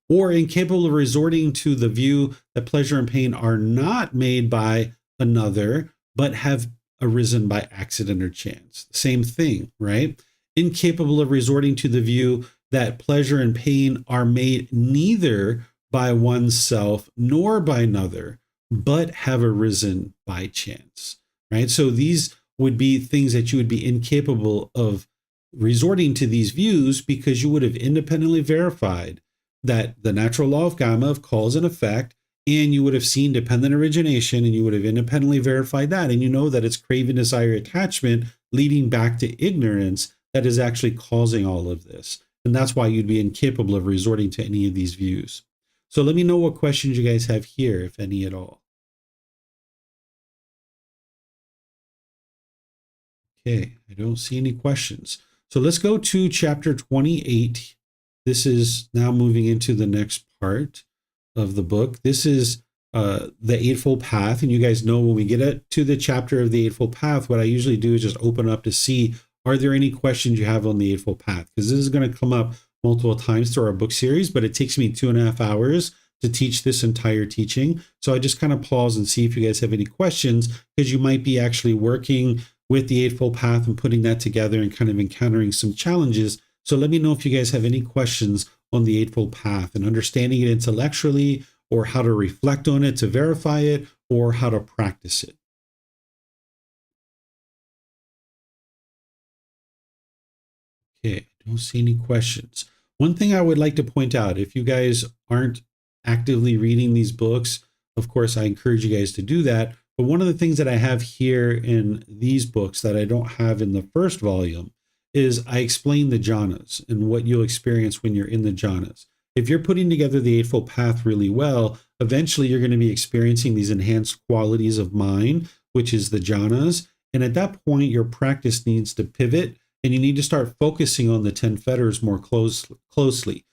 Or incapable of resorting to the view that pleasure and pain are not made by another, but have arisen by accident or chance. Same thing, right? Incapable of resorting to the view that pleasure and pain are made neither by oneself nor by another, but have arisen by chance, right? So these would be things that you would be incapable of resorting to these views because you would have independently verified that the natural law of karma, of cause and effect, and you would have seen dependent origination, and you would have independently verified that. And you know that it's craving, desire, attachment leading back to ignorance that is actually causing all of this. And that's why you'd be incapable of resorting to any of these views. So let me know what questions you guys have here, if any at all. Okay, I don't see any questions. So let's go to chapter 28. This is now moving into the next part of the book. This is the Eightfold Path. And you guys know when we get to the chapter of the Eightfold Path, what I usually do is just open up to see, are there any questions you have on the Eightfold Path? Because this is going to come up multiple times through our book series, but it takes me 2.5 hours to teach this entire teaching. So I just kind of pause and see if you guys have any questions, because you might be actually working with the Eightfold Path and putting that together and kind of encountering some challenges. So let me know if you guys have any questions on the Eightfold Path and understanding it intellectually, or how to reflect on it to verify it, or how to practice it. Okay, I don't see any questions. One thing I would like to point out, if you guys aren't actively reading these books, of course, I encourage you guys to do that. But one of the things that I have here in these books that I don't have in the first volume is I explain the jhanas and what you'll experience when you're in the jhanas. If you're putting together the Eightfold Path really well, eventually you're going to be experiencing these enhanced qualities of mind, which is the jhanas. And at that point, your practice needs to pivot, and you need to start focusing on the 10 fetters more closely.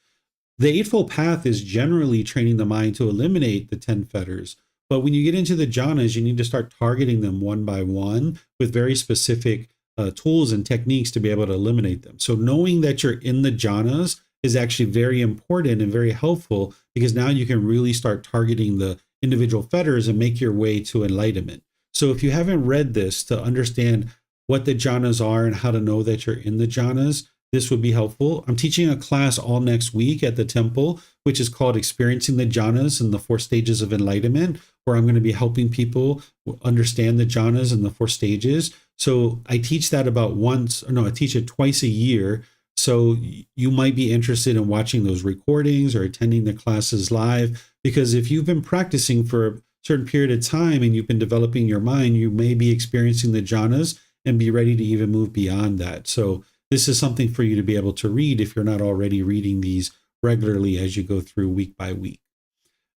The Eightfold Path is generally training the mind to eliminate the 10 fetters. But when you get into the jhanas, you need to start targeting them one by one with very specific tools and techniques to be able to eliminate them. So knowing that you're in the jhanas is actually very important and very helpful, because now you can really start targeting the individual fetters and make your way to enlightenment. So if you haven't read this to understand what the jhanas are and how to know that you're in the jhanas, this would be helpful. I'm teaching a class all next week at the temple, which is called Experiencing the Jhanas and the 4 Stages of Enlightenment, where I'm going to be helping people understand the jhanas and the 4 stages. So I teach that I teach it twice a year. So you might be interested in watching those recordings or attending the classes live, because if you've been practicing for a certain period of time and you've been developing your mind, you may be experiencing the jhanas and be ready to even move beyond that. So this is something for you to be able to read if you're not already reading these regularly as you go through week by week.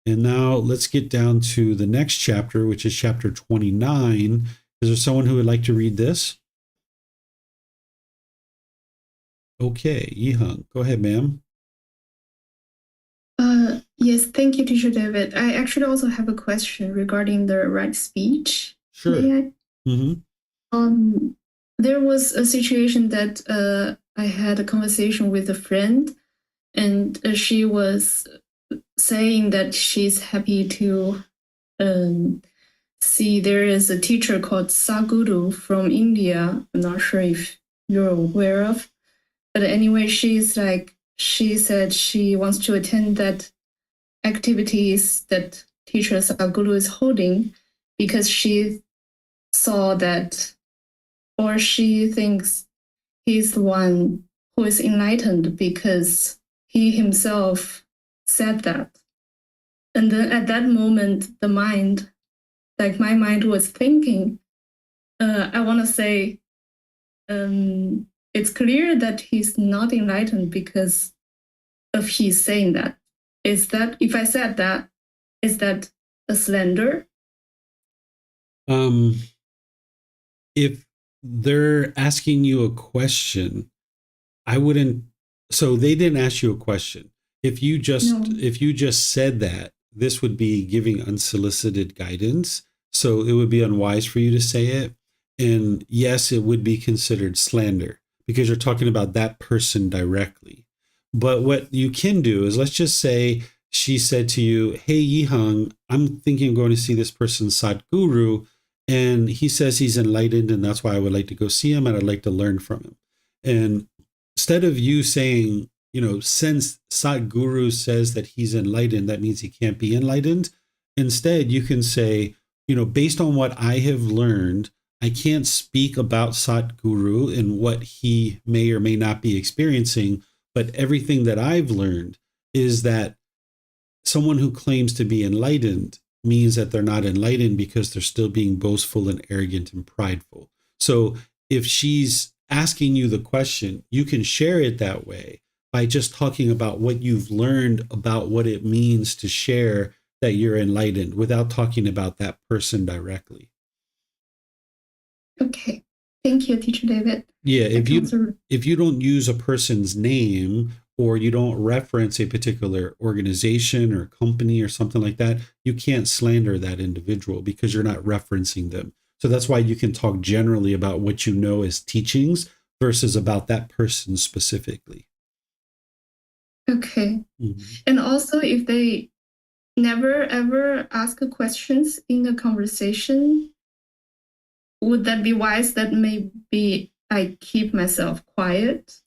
And now let's get down to the next chapter, which is chapter 29. Is there someone who would like to read this? Okay, Yihang, go ahead, ma'am. Yes, thank you, Teacher David. I actually also have a question regarding the right speech. Sure. May I? Mm-hmm. There was a situation that I had a conversation with a friend, and she was saying that she's happy to see there is a teacher called Sadhguru from India. I'm not sure if you're aware of, but anyway, she said she wants to attend that activities that teacher Sadhguru is holding, because she saw that, or she thinks he's the one who is enlightened because he himself said that. And then at that moment, the mind, like my mind was thinking, I want to say, it's clear that he's not enlightened because of his saying that. Is that, if I said that, is that a slander? If they're asking you a question, I wouldn't. So they didn't ask you a question. If you just said that, this would be giving unsolicited guidance. So it would be unwise for you to say it. And yes, it would be considered slander because you're talking about that person directly. But what you can do is, let's just say she said to you, hey, Yihang, I'm thinking of going to see this person, Sadhguru, and he says he's enlightened, and that's why I would like to go see him, and I'd like to learn from him. And instead of you saying, since Sadhguru says that he's enlightened, that means he can't be enlightened. Instead, you can say, based on what I have learned, I can't speak about Sadhguru and what he may or may not be experiencing, but everything that I've learned is that someone who claims to be enlightened means that they're not enlightened because they're still being boastful and arrogant and prideful. So if she's asking you the question, you can share it that way by just talking about what you've learned about what it means to share that you're enlightened without talking about that person directly. Okay. Thank you, Teacher David. Yeah, if you don't use a person's name or you don't reference a particular organization or company or something like that, you can't slander that individual because you're not referencing them. So that's why you can talk generally about what you know as teachings versus about that person specifically. Okay. Mm-hmm. And also, if they never ever ask questions in a conversation, would that be wise that maybe I keep myself quiet?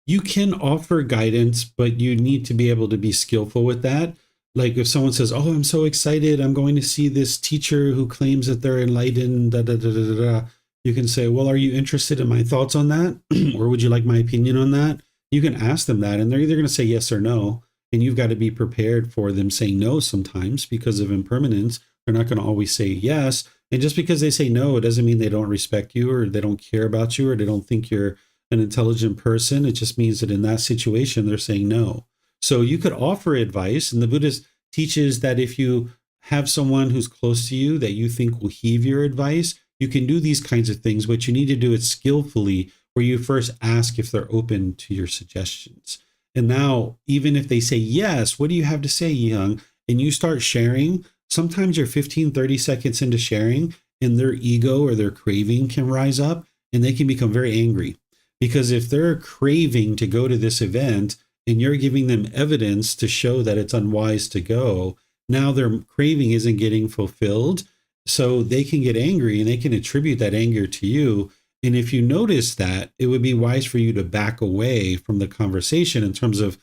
You can offer guidance, but you need to be able to be skillful with that. Like if someone says, oh, I'm so excited, I'm going to see this teacher who claims that they're enlightened, you can say, well, are you interested in my thoughts on that? Or would you like my opinion on that? You can ask them that, and they're either going to say yes or no. And you've got to be prepared for them saying no sometimes because of impermanence. They're not going to always say yes. And just because they say no, it doesn't mean they don't respect you or they don't care about you or they don't think you're an intelligent person. It just means that in that situation, they're saying no. So you could offer advice. And the Buddha teaches that if you have someone who's close to you that you think will heed your advice, you can do these kinds of things, but you need to do it skillfully, where you first ask if they're open to your suggestions. And now, even if they say yes, what do you have to say, Yihang? And you start sharing. Sometimes you're 15, 30 seconds into sharing and their ego or their craving can rise up. and they can become very angry. Because if they're craving to go to this event and you're giving them evidence to show that it's unwise to go, now their craving isn't getting fulfilled. So they can get angry and they can attribute that anger to you. And if you notice that, it would be wise for you to back away from the conversation in terms of,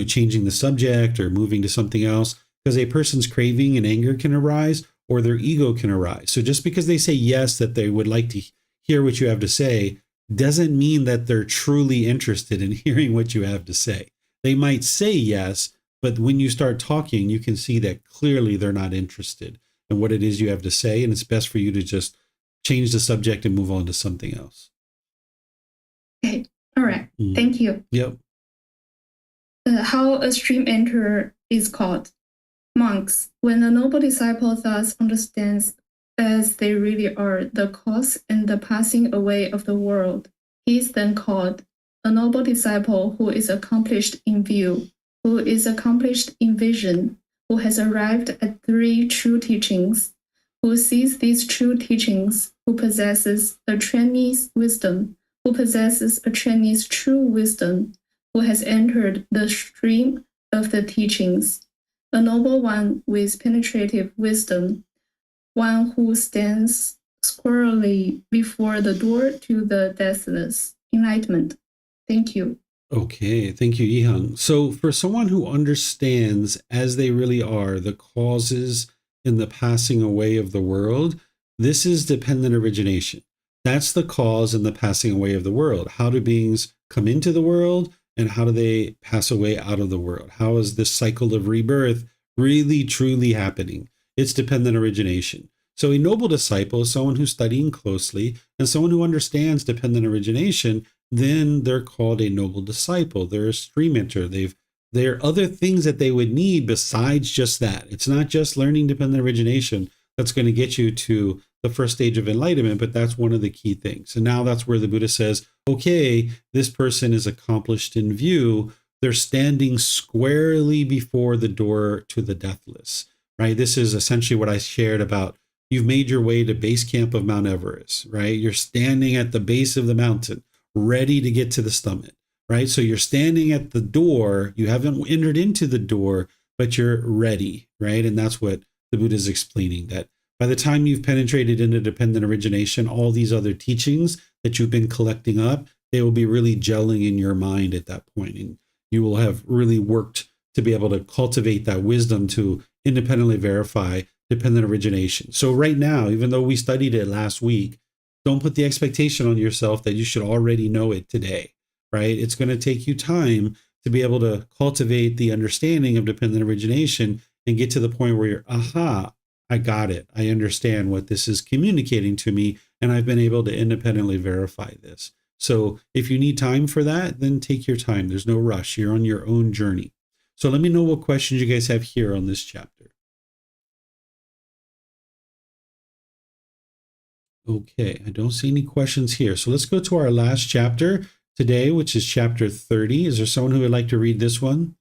changing the subject or moving to something else, because a person's craving and anger can arise or their ego can arise. So just because they say yes, that they would like to hear what you have to say, doesn't mean that they're truly interested in hearing what you have to say. They might say yes, but when you start talking, you can see that clearly they're not interested in what it is you have to say. And it's best for you to just change the subject and move on to something else. Okay. All right. Thank you. Yep. How a stream enterer is called. Monks. When a noble disciple thus understands as they really are the cause and the passing away of the world, he is then called a noble disciple who is accomplished in view, who is accomplished in vision, who has arrived at 3 true teachings, who sees these true teachings, who possesses a Chinese wisdom, who possesses a Chinese true wisdom, who has entered the stream of the teachings, a noble one with penetrative wisdom, one who stands squarely before the door to the deathless enlightenment. Thank you. Okay, thank you, Yihang. So for someone who understands as they really are the causes in the passing away of the world, this is dependent origination. That's the cause in the passing away of the world. How do beings come into the world and how do they pass away out of the world? How is this cycle of rebirth really, truly happening? It's dependent origination. So a noble disciple is someone who's studying closely and someone who understands dependent origination. Then they're called a noble disciple. They're a stream enterer. There are other things that they would need besides just that. It's not just learning dependent origination that's going to get you to the first stage of enlightenment, but that's one of the key things. And now that's where the Buddha says, okay, this person is accomplished in view. They're standing squarely before the door to the deathless, right? This is essentially what I shared about you've made your way to base camp of Mount Everest, right? You're standing at the base of the mountain, ready to get to the summit, right? So you're standing at the door. You haven't entered into the door, but you're ready, right? And that's what the Buddha is explaining, that by the time you've penetrated into dependent origination, all these other teachings that you've been collecting up, they will be really gelling in your mind at that point. And you will have really worked to be able to cultivate that wisdom to independently verify dependent origination. So right now, even though we studied it last week, don't put the expectation on yourself that you should already know it today, right? It's going to take you time to be able to cultivate the understanding of dependent origination and get to the point where you're, aha, I got it. I understand what this is communicating to me, and I've been able to independently verify this. So if you need time for that, then take your time. There's no rush. You're on your own journey. So let me know what questions you guys have here on this chapter. Okay, I don't see any questions here. So let's go to our last chapter today, which is chapter 30. Is there someone who would like to read this one?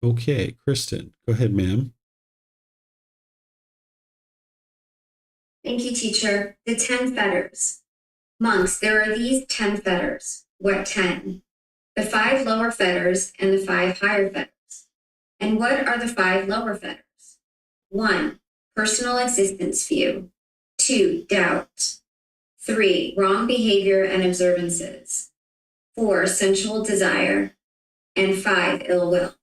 Okay, Kristen, go ahead, ma'am. Thank you, teacher. The 10 fetters. Monks, there are these 10 fetters. What 10? The 5 lower fetters and the 5 higher fetters. And what are the 5 lower fetters? 1. Personal existence view. 2. Doubt. 3. Wrong behavior and observances. 4. Sensual desire. And 5. Ill will.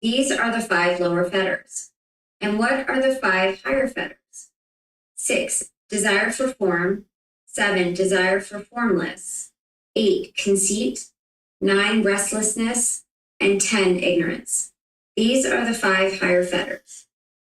These are the 5 lower fetters. And what are the 5 higher fetters? 6. Desire for form. 7. Desire for formless. 8. Conceit. 9. Restlessness. And 10. Ignorance. These are the 5 higher fetters.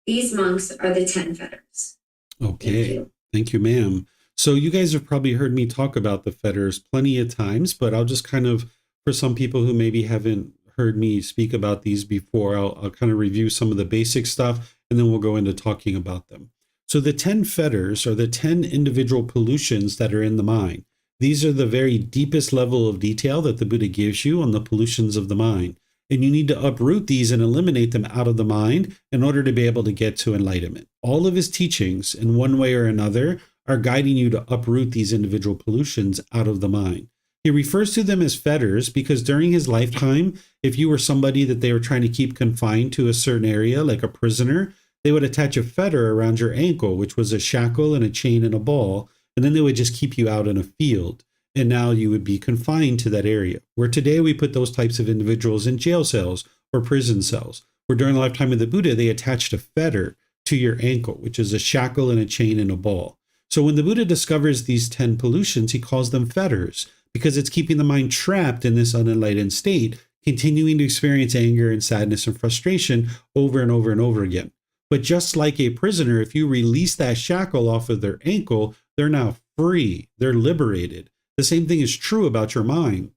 These monks are the 10 fetters. Okay. Thank you, ma'am. So you guys have probably heard me talk about the fetters plenty of times, but I'll just kind of, for some people who maybe haven't heard me speak about these before, I'll kind of review some of the basic stuff, and then we'll go into talking about them. So the 10 fetters are the 10 individual pollutions that are in the mind. These are the very deepest level of detail that the Buddha gives you on the pollutions of the mind. And you need to uproot these and eliminate them out of the mind in order to be able to get to enlightenment. All of his teachings, in one way or another, are guiding you to uproot these individual pollutions out of the mind. He refers to them as fetters because during his lifetime, if you were somebody that they were trying to keep confined to a certain area, like a prisoner, they would attach a fetter around your ankle, which was a shackle and a chain and a ball, and then they would just keep you out in a field. And now you would be confined to that area. Where today we put those types of individuals in jail cells or prison cells, where during the lifetime of the Buddha, they attached a fetter to your ankle, which is a shackle and a chain and a ball. So when the Buddha discovers these 10 pollutions, he calls them fetters because it's keeping the mind trapped in this unenlightened state, continuing to experience anger and sadness and frustration over and over and over again. But just like a prisoner, if you release that shackle off of their ankle, they're now free, they're liberated. The same thing is true about your mind.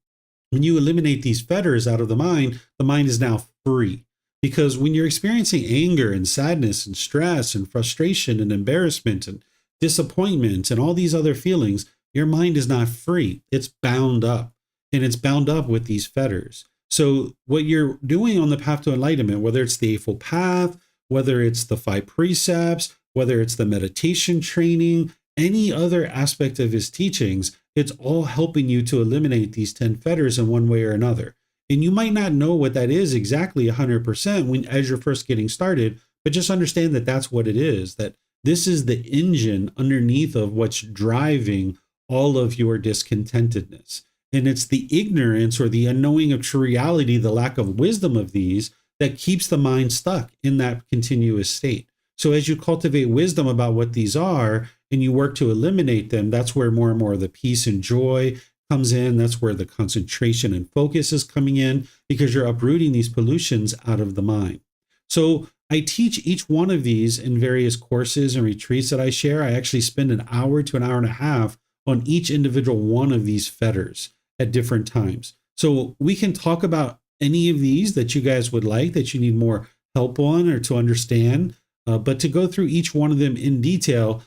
When you eliminate these fetters out of the mind is now free. Because when you're experiencing anger and sadness and stress and frustration and embarrassment and disappointment and all these other feelings, your mind is not free. It's bound up, and it's bound up with these fetters. So what you're doing on the path to enlightenment, whether it's the Eightfold Path, whether it's the 5 precepts, whether it's the meditation training, any other aspect of his teachings, it's all helping you to eliminate these 10 fetters in one way or another. And you might not know what that is exactly 100% as you're first getting started, but just understand that that's what it is, that this is the engine underneath of what's driving all of your discontentedness. And it's the ignorance or the unknowing of true reality, the lack of wisdom of these, that keeps the mind stuck in that continuous state. So as you cultivate wisdom about what these are and you work to eliminate them, that's where more and more of the peace and joy comes in. That's where the concentration and focus is coming in, because you're uprooting these pollutions out of the mind. So I teach each one of these in various courses and retreats that I share. I actually spend an hour to an hour and a half on each individual one of these fetters at different times. So we can talk about any of these that you guys would like, that you need more help on or to understand. But to go through each one of them in detail,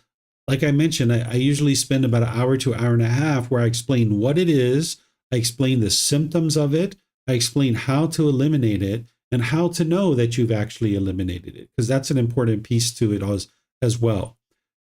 like I mentioned, I usually spend about an hour to an hour and a half where I explain what it is, I explain the symptoms of it, I explain how to eliminate it, and how to know that you've actually eliminated it, because that's an important piece to it as well.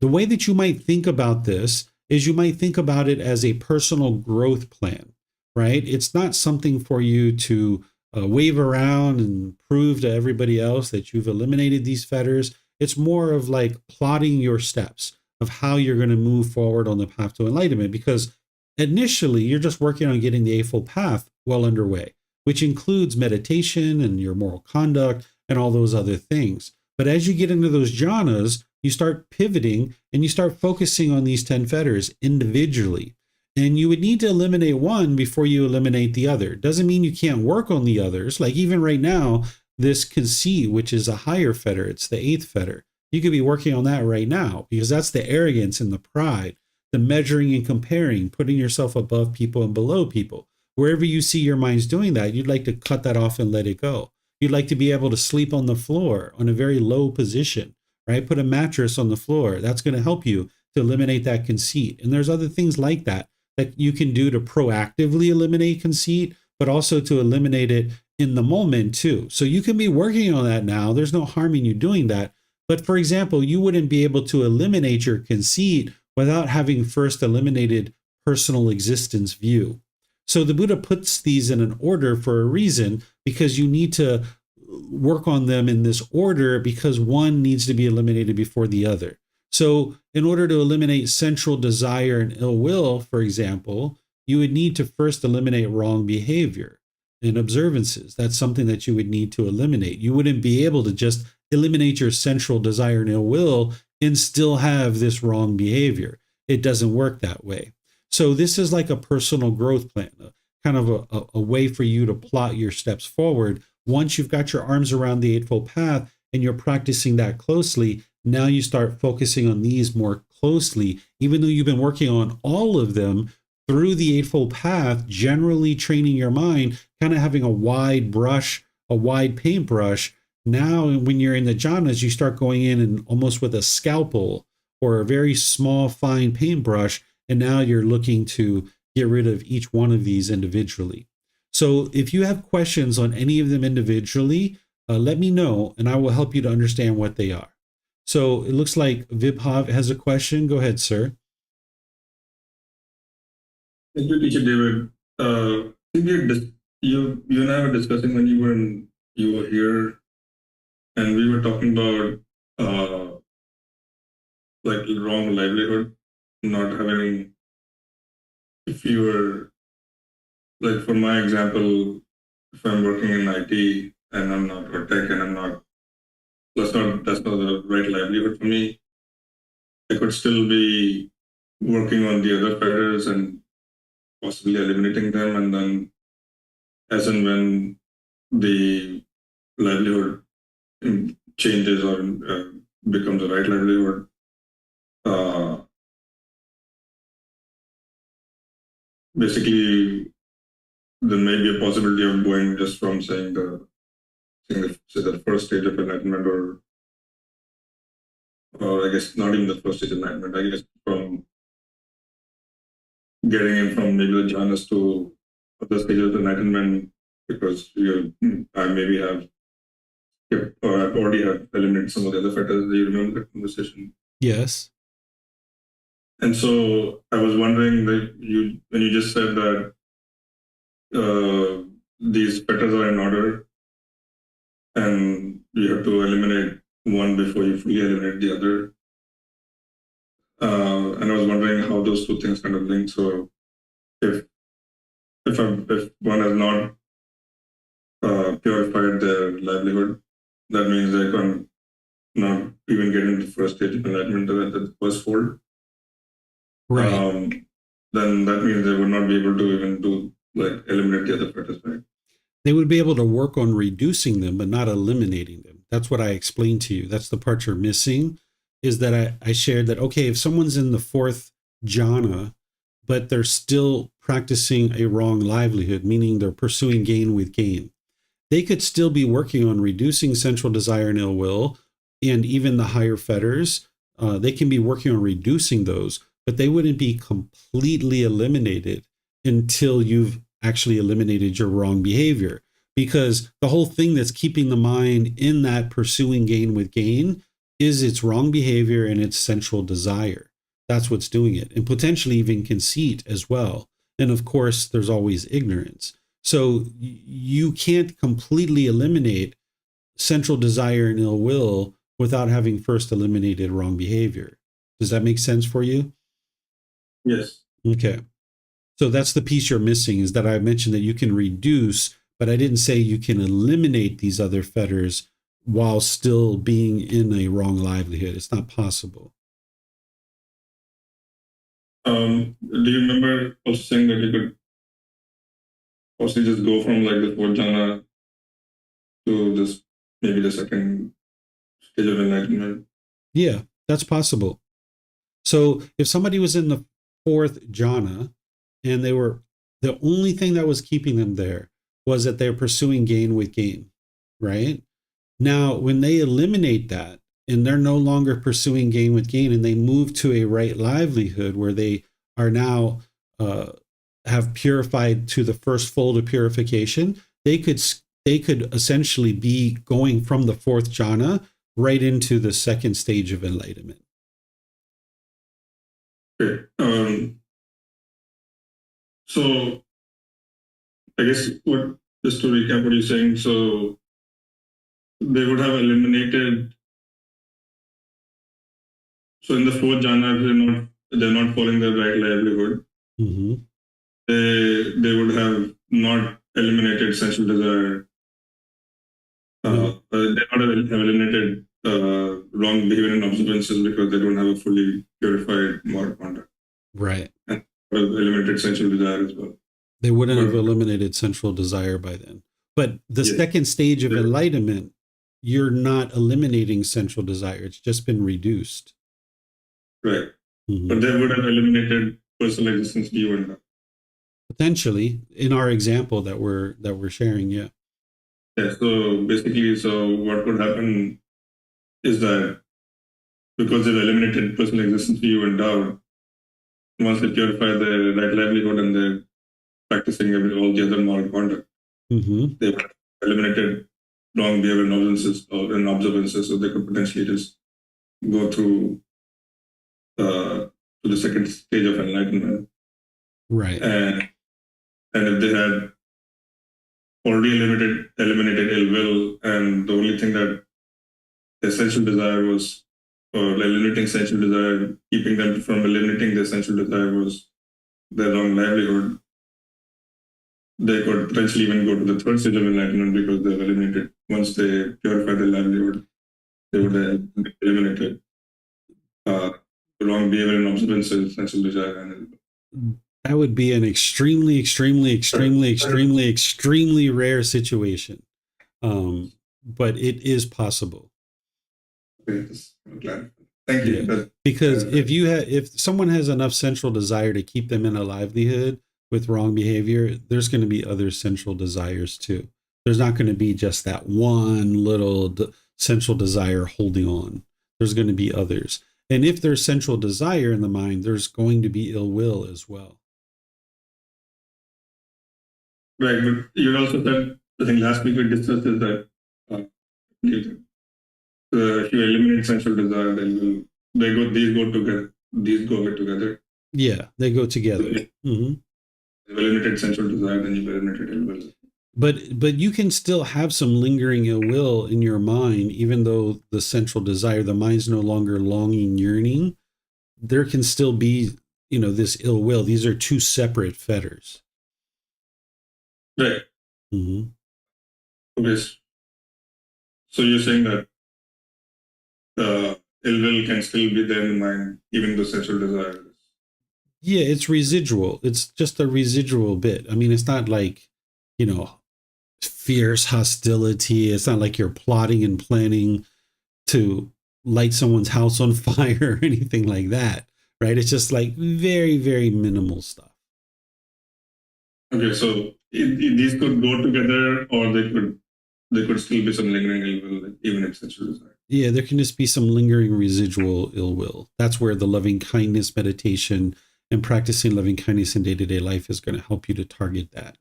The way that you might think about this is you might think about it as a personal growth plan, right? It's not something for you to wave around and prove to everybody else that you've eliminated these fetters. It's more of like plotting your steps of how you're going to move forward on the path to enlightenment, because initially you're just working on getting the Eightfold Path well underway, which includes meditation and your moral conduct and all those other things. But as you get into those jhanas, you start pivoting and you start focusing on these 10 fetters individually. And you would need to eliminate one before you eliminate the other. Doesn't mean you can't work on the others. Like even right now, this conceit, which is a higher fetter, it's the 8th fetter. You could be working on that right now, because that's the arrogance and the pride, the measuring and comparing, putting yourself above people and below people. Wherever you see your mind's doing that, you'd like to cut that off and let it go. You'd like to be able to sleep on the floor on a very low position, right? Put a mattress on the floor. That's going to help you to eliminate that conceit. And there's other things like that you can do to proactively eliminate conceit, but also to eliminate it in the moment too. So you can be working on that now. There's no harm in you doing that. But for example, you wouldn't be able to eliminate your conceit without having first eliminated personal existence view. So the Buddha puts these in an order for a reason, because you need to work on them in this order, because one needs to be eliminated before the other. So in order to eliminate sensual desire and ill will, for example, you would need to first eliminate wrong behavior and observances. That's something that you would need to eliminate. You wouldn't be able to just eliminate your sensual desire and ill will and still have this wrong behavior. It doesn't work that way. So this is like a personal growth plan, kind of a way for you to plot your steps forward. Once you've got your arms around the Eightfold Path and you're practicing that closely, now you start focusing on these more closely, even though you've been working on all of them through the Eightfold Path, generally training your mind, kind of having a wide brush, a wide paintbrush. Now, when you're in the jhanas, you start going in and almost with a scalpel or a very small, fine paintbrush, and now you're looking to get rid of each one of these individually. So if you have questions on any of them individually, let me know and I will help you to understand what they are. So it looks like Vibhav has a question. Go ahead, sir. Thank you, Teacher David. I think you and I were discussing when you were here, and we were talking about like wrong livelihood, not having. If you were like, for my example, if I'm working in IT and I'm not, or tech and I'm not, that's not the right livelihood for me. I could still be working on the other fetters and possibly eliminating them, and then as and when the livelihood changes or becomes a right livelihood, basically there may be a possibility of going just from saying the first stage of enlightenment, or I guess not even the first stage of enlightenment, I guess from getting in from maybe the jhanas to other stages of enlightenment, because I maybe have or I've already have eliminated some of the other fetters. Do you remember that conversation? Yes. And so I was wondering that when you just said that these fetters are in order and you have to eliminate one before you fully eliminate the other. And I was wondering how those two things kind of link. So if one has not purified their livelihood, that means they can not even get into the first stage of enlightenment, the first fold. Right. Then that means they would not be able to even eliminate the other fetters, right? They would be able to work on reducing them, but not eliminating them. That's what I explained to you. That's the part you're missing, is that I shared that, okay, if someone's in the fourth jhana, but they're still practicing a wrong livelihood, meaning they're pursuing gain with gain, they could still be working on reducing sensual desire and ill will, and even the higher fetters. They can be working on reducing those, but they wouldn't be completely eliminated until you've actually eliminated your wrong behavior. Because the whole thing that's keeping the mind in that pursuing gain with gain is its wrong behavior and its sensual desire. That's what's doing it, and potentially even conceit as well. And of course, there's always ignorance. So you can't completely eliminate sensual desire and ill will without having first eliminated wrong behavior. Does that make sense for you? Yes. Okay. So that's the piece you're missing, is that I mentioned that you can reduce, but I didn't say you can eliminate these other fetters while still being in a wrong livelihood. It's not possible. Do you remember also saying that you could also just go from like the fourth jhana to this, maybe the second stage of enlightenment? Yeah, that's possible. So if somebody was in the fourth jhana and the only thing that was keeping them there was that they're pursuing gain with gain, right? Now, when they eliminate that and they're no longer pursuing gain with gain and they move to a right livelihood where they are now have purified to the first fold of purification, they could essentially be going from the fourth jhana right into the second stage of enlightenment. Okay. So I guess just to recap what you're saying, so they would have eliminated. So in the fourth jhana, if they're not following their right livelihood, Mm-hmm. they would have not eliminated sensual desire. No. They would have eliminated wrong behavior and observances because they don't have a fully purified moral conduct. Right. And would have eliminated sensual desire as well. They wouldn't have eliminated sensual desire by then. But the second stage of enlightenment, you're not eliminating sensual desire. It's just been reduced. Right. Mm-hmm. But they would have eliminated personal existence view and potentially in our example that we're sharing. Yeah. Yeah. So basically, what could happen is that because they've eliminated personal existence view and doubt, once they purify their right livelihood and they're practicing all the other moral conduct, Mm-hmm. They eliminated wrong behavior and observances, so they could potentially just go through to the second stage of enlightenment. Right. And if they had already eliminated ill will, and the only thing that the essential desire was, or eliminating essential desire, keeping them from eliminating the essential desire was their wrong livelihood, they could potentially even go to the third stage of enlightenment because they've eliminated, once they purify their livelihood, they would have eliminated wrong behavior and observances, essential desire, and that would be an extremely, extremely, extremely, extremely, extremely rare situation. But it is possible. Thank you. Yeah. Because if someone has enough central desire to keep them in a livelihood with wrong behavior, there's going to be other central desires too. There's not going to be just that one little central desire holding on. There's going to be others. And if there's central desire in the mind, there's going to be ill will as well. Right, but you also said, I think last week we discussed is that if you eliminate sensual desire, then these go together. Yeah, they go together. If you eliminated sensual desire, then you eliminated ill will. But you can still have some lingering ill will in your mind, even though the central desire, the mind's no longer longing, yearning. There can still be, this ill will. These are two separate fetters. Right. Mm-hmm. Okay. So you're saying that ill will can still be there in the mind, even though sensual desire is. Yeah, it's residual. It's just a residual bit. I mean, it's not like, fierce hostility. It's not like you're plotting and planning to light someone's house on fire or anything like that, right? It's just like very, very minimal stuff. Okay, so these could go together, or they could still be some lingering ill will, even if sensual desire. Yeah, there can just be some lingering residual ill will. That's where the loving kindness meditation and practicing loving kindness in day-to-day life is going to help you to target that.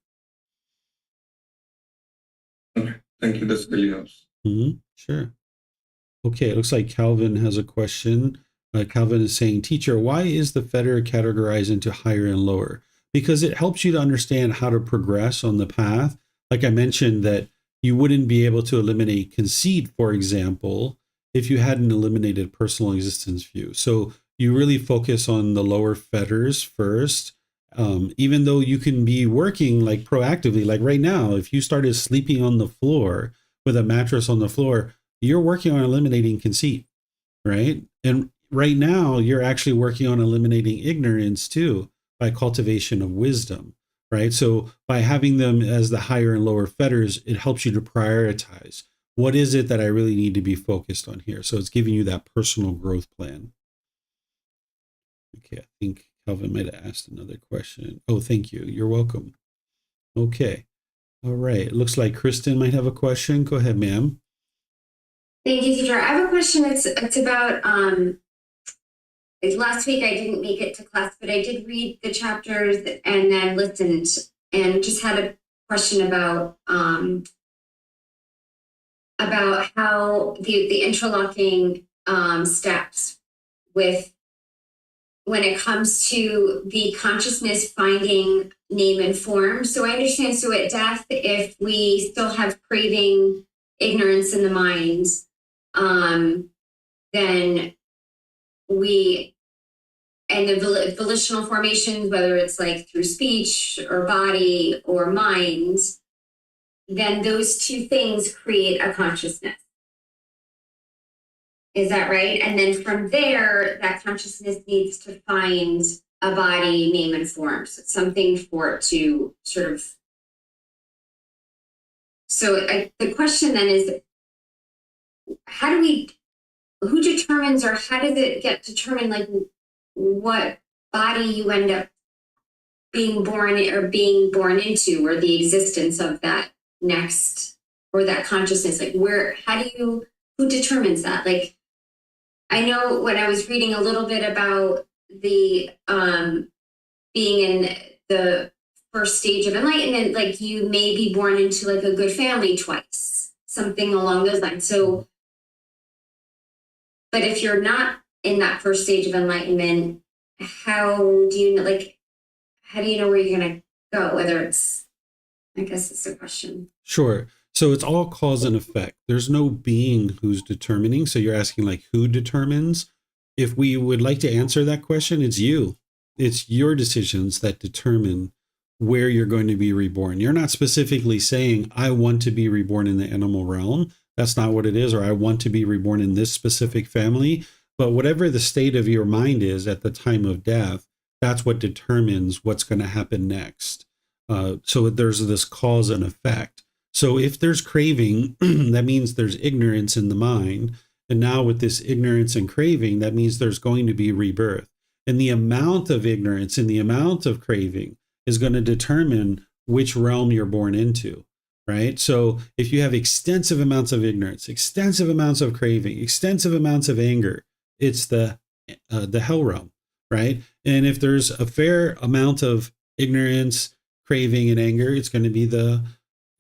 Okay, thank you. This really helps. Mm-hmm. Sure. Okay, it looks like Calvin has a question. Calvin is saying, teacher, why is the fetter categorized into higher and lower? Because it helps you to understand how to progress on the path. Like I mentioned, that you wouldn't be able to eliminate conceit, for example, if you hadn't eliminated personal existence view. So you really focus on the lower fetters first, even though you can be working like proactively. Like right now, if you started sleeping on the floor with a mattress on the floor, you're working on eliminating conceit, right? And right now, you're actually working on eliminating ignorance too by cultivation of wisdom, right? So by having them as the higher and lower fetters, it helps you to prioritize. What is it that I really need to be focused on here? So it's giving you that personal growth plan. Okay, I think Calvin might have asked another question. Oh, thank you. You're welcome. Okay. All right. It looks like Kristen might have a question. Go ahead, ma'am. Thank you, teacher. I have a question. It's about last week I didn't make it to class, but I did read the chapters and then listened, and just had a question about how the interlocking steps with when it comes to the consciousst finding name and form. So I understand. So at death, if we still have craving, ignorance in the mind, then we, and the volitional formations, whether it's like through speech or body or mind, then those two things create a consciousness. Is that right? And then from there, that consciousness needs to find a body, name, and form. So something for it to sort of. So the question then is, who determines, or how does it get determined, like what body you end up being born into, or the existence of that next, or that consciousness? Like who determines that? Like, I know when I was reading a little bit about the being in the first stage of enlightenment, like you may be born into like a good family twice, something along those lines. So, but if you're not in that first stage of enlightenment, how do you know, like, how do you know where you're going to go? Whether it's, I guess it's a question. Sure. So it's all cause and effect. There's no being who's determining. So you're asking like who determines? If we would like to answer that question, it's you. It's your decisions that determine where you're going to be reborn. You're not specifically saying, I want to be reborn in the animal realm. That's not what it is. Or I want to be reborn in this specific family. But whatever the state of your mind is at the time of death, that's what determines what's going to happen next. So there's this cause and effect. So if there's craving, that means there's ignorance in the mind. And now with this ignorance and craving, that means there's going to be rebirth. And the amount of ignorance and the amount of craving is going to determine which realm you're born into, right? So if you have extensive amounts of ignorance, extensive amounts of craving, extensive amounts of anger, it's the hell realm, right? And if there's a fair amount of ignorance, craving, and anger, it's going to be the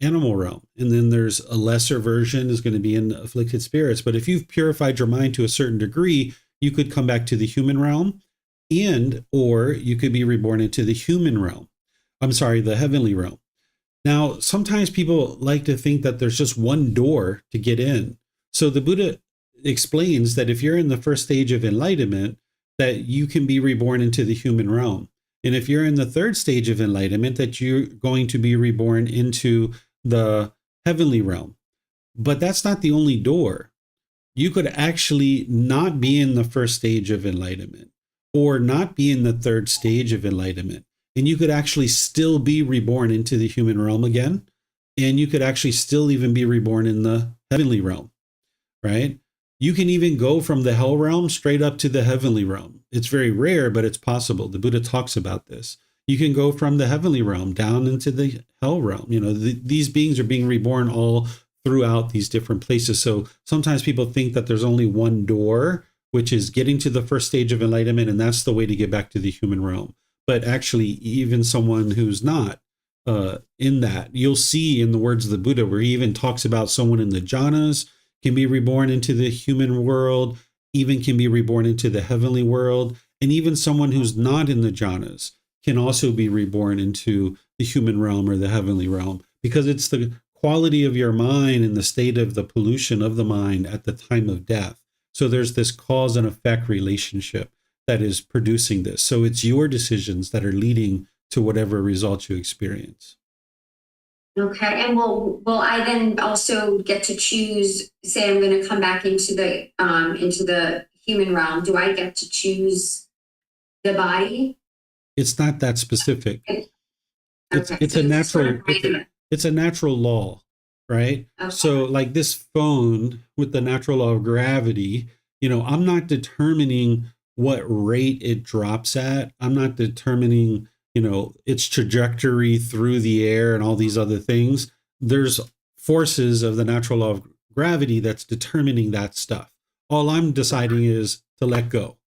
animal realm. And then there's a lesser version is going to be in afflicted spirits. But if you've purified your mind to a certain degree, you could come back to the human realm, and or you could be reborn into the human realm. I'm sorry, the heavenly realm. Now, sometimes people like to think that there's just one door to get in. So the Buddha explains that if you're in the first stage of enlightenment, that you can be reborn into the human realm. And if you're in the third stage of enlightenment, that you're going to be reborn into the heavenly realm. But that's not the only door. You could actually not be in the first stage of enlightenment or not be in the third stage of enlightenment. And you could actually still be reborn into the human realm again. And you could actually still even be reborn in the heavenly realm, right? You can even go from the hell realm straight up to the heavenly realm. It's very rare, but it's possible. The Buddha talks about this. You can go from the heavenly realm down into the hell realm. You know, these beings are being reborn all throughout these different places. So sometimes people think that there's only one door, which is getting to the first stage of enlightenment, and that's the way to get back to the human realm. But actually, even someone who's not in that, you'll see in the words of the Buddha, where he even talks about someone in the jhanas can be reborn into the human world, even can be reborn into the heavenly world, and even someone who's not in the jhanas can also be reborn into the human realm or the heavenly realm, because it's the quality of your mind and the state of the pollution of the mind at the time of death. So there's this cause and effect relationship that is producing this. So it's your decisions that are leading to whatever results you experience. Okay, and will I then also get to choose? Say I'm going to come back into the human realm. Do I get to choose the body? It's not that specific. Okay. It's a natural. It's a natural law, right? Okay. So like this phone with the natural law of gravity, you know, I'm not determining what rate it drops at. I'm not determining, you know, its trajectory through the air and all these other things. There's forces of the natural law of gravity that's determining that stuff. All I'm deciding is to let go,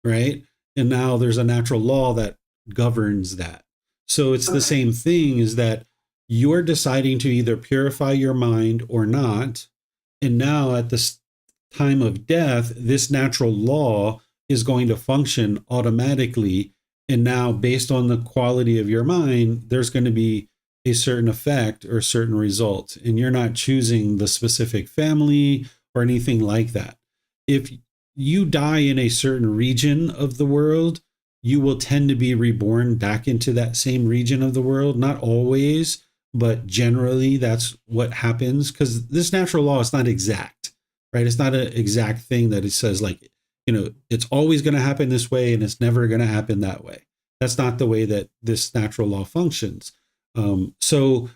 right? And now there's a natural law that governs that. So it's the same thing, is that you're deciding to either purify your mind or not. And now at this time of death, this natural law is going to function automatically. And now based on the quality of your mind, there's going to be a certain effect or certain result. And you're not choosing the specific family or anything like that. If you die in a certain region of the world, you will tend to be reborn back into that same region of the world. Not always, but generally that's what happens, because this natural law is not exact, right? It's not an exact thing that it says like, you know, it's always going to happen this way and it's never going to happen that way. That's not the way that this natural law functions. So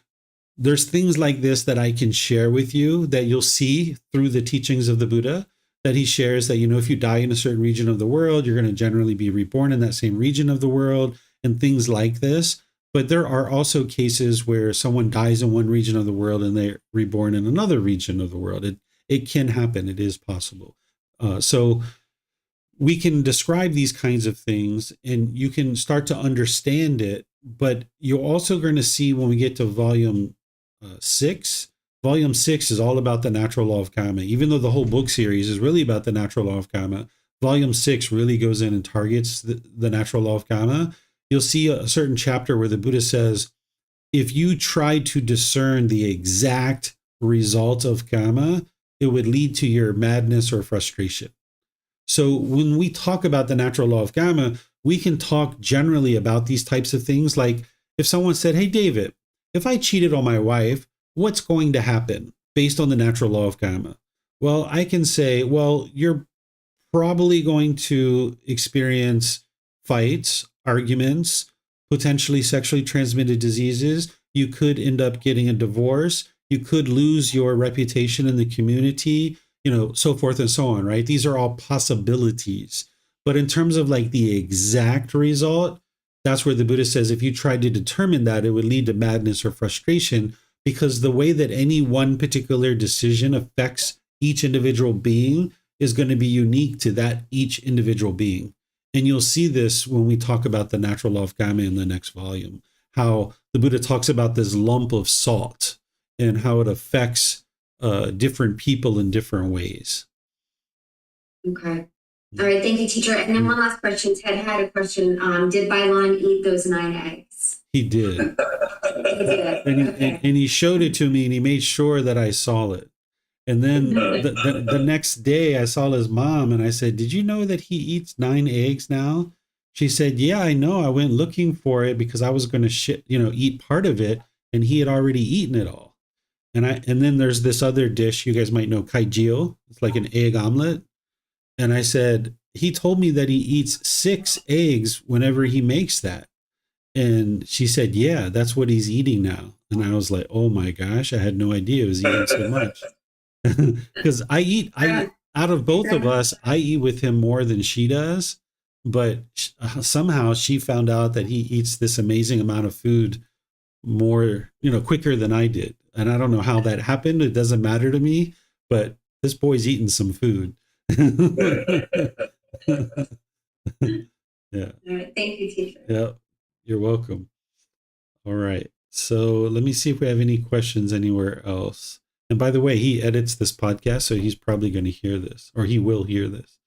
there's things like this that I can share with you that you'll see through the teachings of the Buddha, that he shares that, you know, if you die in a certain region of the world, you're going to generally be reborn in that same region of the world and things like this. But there are also cases where someone dies in one region of the world and they're reborn in another region of the world. It can happen. It is possible. So we can describe these kinds of things and you can start to understand it but you're also going to see when we get to volume 6, volume 6 is all about the natural law of karma. Even though the whole book series is really about the natural law of karma, volume 6 really goes in and targets the natural law of karma. You'll see a certain chapter where the Buddha says, if you try to discern the exact result of karma, it would lead to your madness or frustration. So when we talk about the natural law of karma, we can talk generally about these types of things. Like if someone said, hey, David, if I cheated on my wife, what's going to happen based on the natural law of karma? Well, I can say, well, you're probably going to experience fights, arguments, potentially sexually transmitted diseases. You could end up getting a divorce. You could lose your reputation in the community, so forth and so on, right? These are all possibilities. But in terms of like the exact result, that's where the Buddha says if you tried to determine that, it would lead to madness or frustration, because the way that any one particular decision affects each individual being is going to be unique to that each individual being. And you'll see this when we talk about the natural law of karma in the next volume, how the Buddha talks about this lump of salt and how it affects different people in different ways. Okay. All right. Thank you, teacher. And then one last question. Ted had a question. Did Bailon eat those 9 eggs? He did. He did. And he showed it to me, and he made sure that I saw it. And then the next day I saw his mom, and I said, did you know that he eats 9 eggs now? She said, yeah, I know. I went looking for it because I was going to eat part of it, and he had already eaten it all. And then there's this other dish you guys might know, kaijio. It's like an egg omelet. And I said, he told me that he eats 6 eggs whenever he makes that. And she said, yeah, that's what he's eating now. And I was like, oh my gosh, I had no idea he was eating so much. Because I eat out of both of us, I eat with him more than she does. But somehow she found out that he eats this amazing amount of food more, quicker than I did. And I don't know how that happened. It doesn't matter to me, but this boy's eating some food. Yeah. All right. Thank you, teacher. Yeah. You're welcome. All right. So let me see if we have any questions anywhere else. And by the way, he edits this podcast, so he's probably going to hear this, or he will hear this.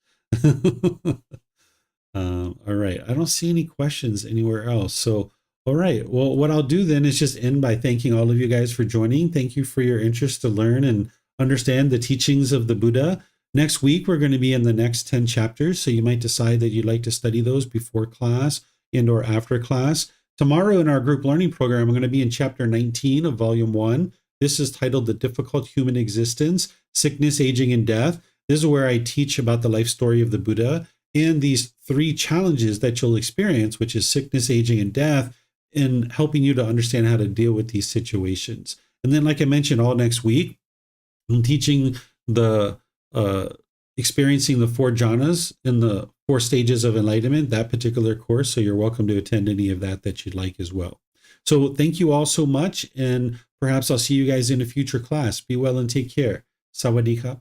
All right. I don't see any questions anywhere else. So, all right. Well, what I'll do then is just end by thanking all of you guys for joining. Thank you for your interest to learn and understand the teachings of the Buddha. Next week, we're going to be in the next 10 chapters. So you might decide that you'd like to study those before class and or after class. Tomorrow in our group learning program, we're going to be in chapter 19 of volume 1. This is titled The Difficult Human Existence, Sickness, Aging, and Death. This is where I teach about the life story of the Buddha and these 3 challenges that you'll experience, which is sickness, aging, and death, in helping you to understand how to deal with these situations. And then, like I mentioned, all next week, I'm teaching the experiencing the 4 jhanas in the 4 stages of enlightenment, that particular course. So you're welcome to attend any of that you'd like as well. So thank you all so much. And perhaps I'll see you guys in a future class. Be well and take care. Sawadee ka.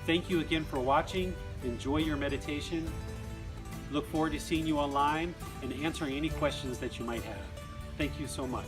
Thank you again for watching. Enjoy your meditation. Look forward to seeing you online and answering any questions that you might have. Thank you so much.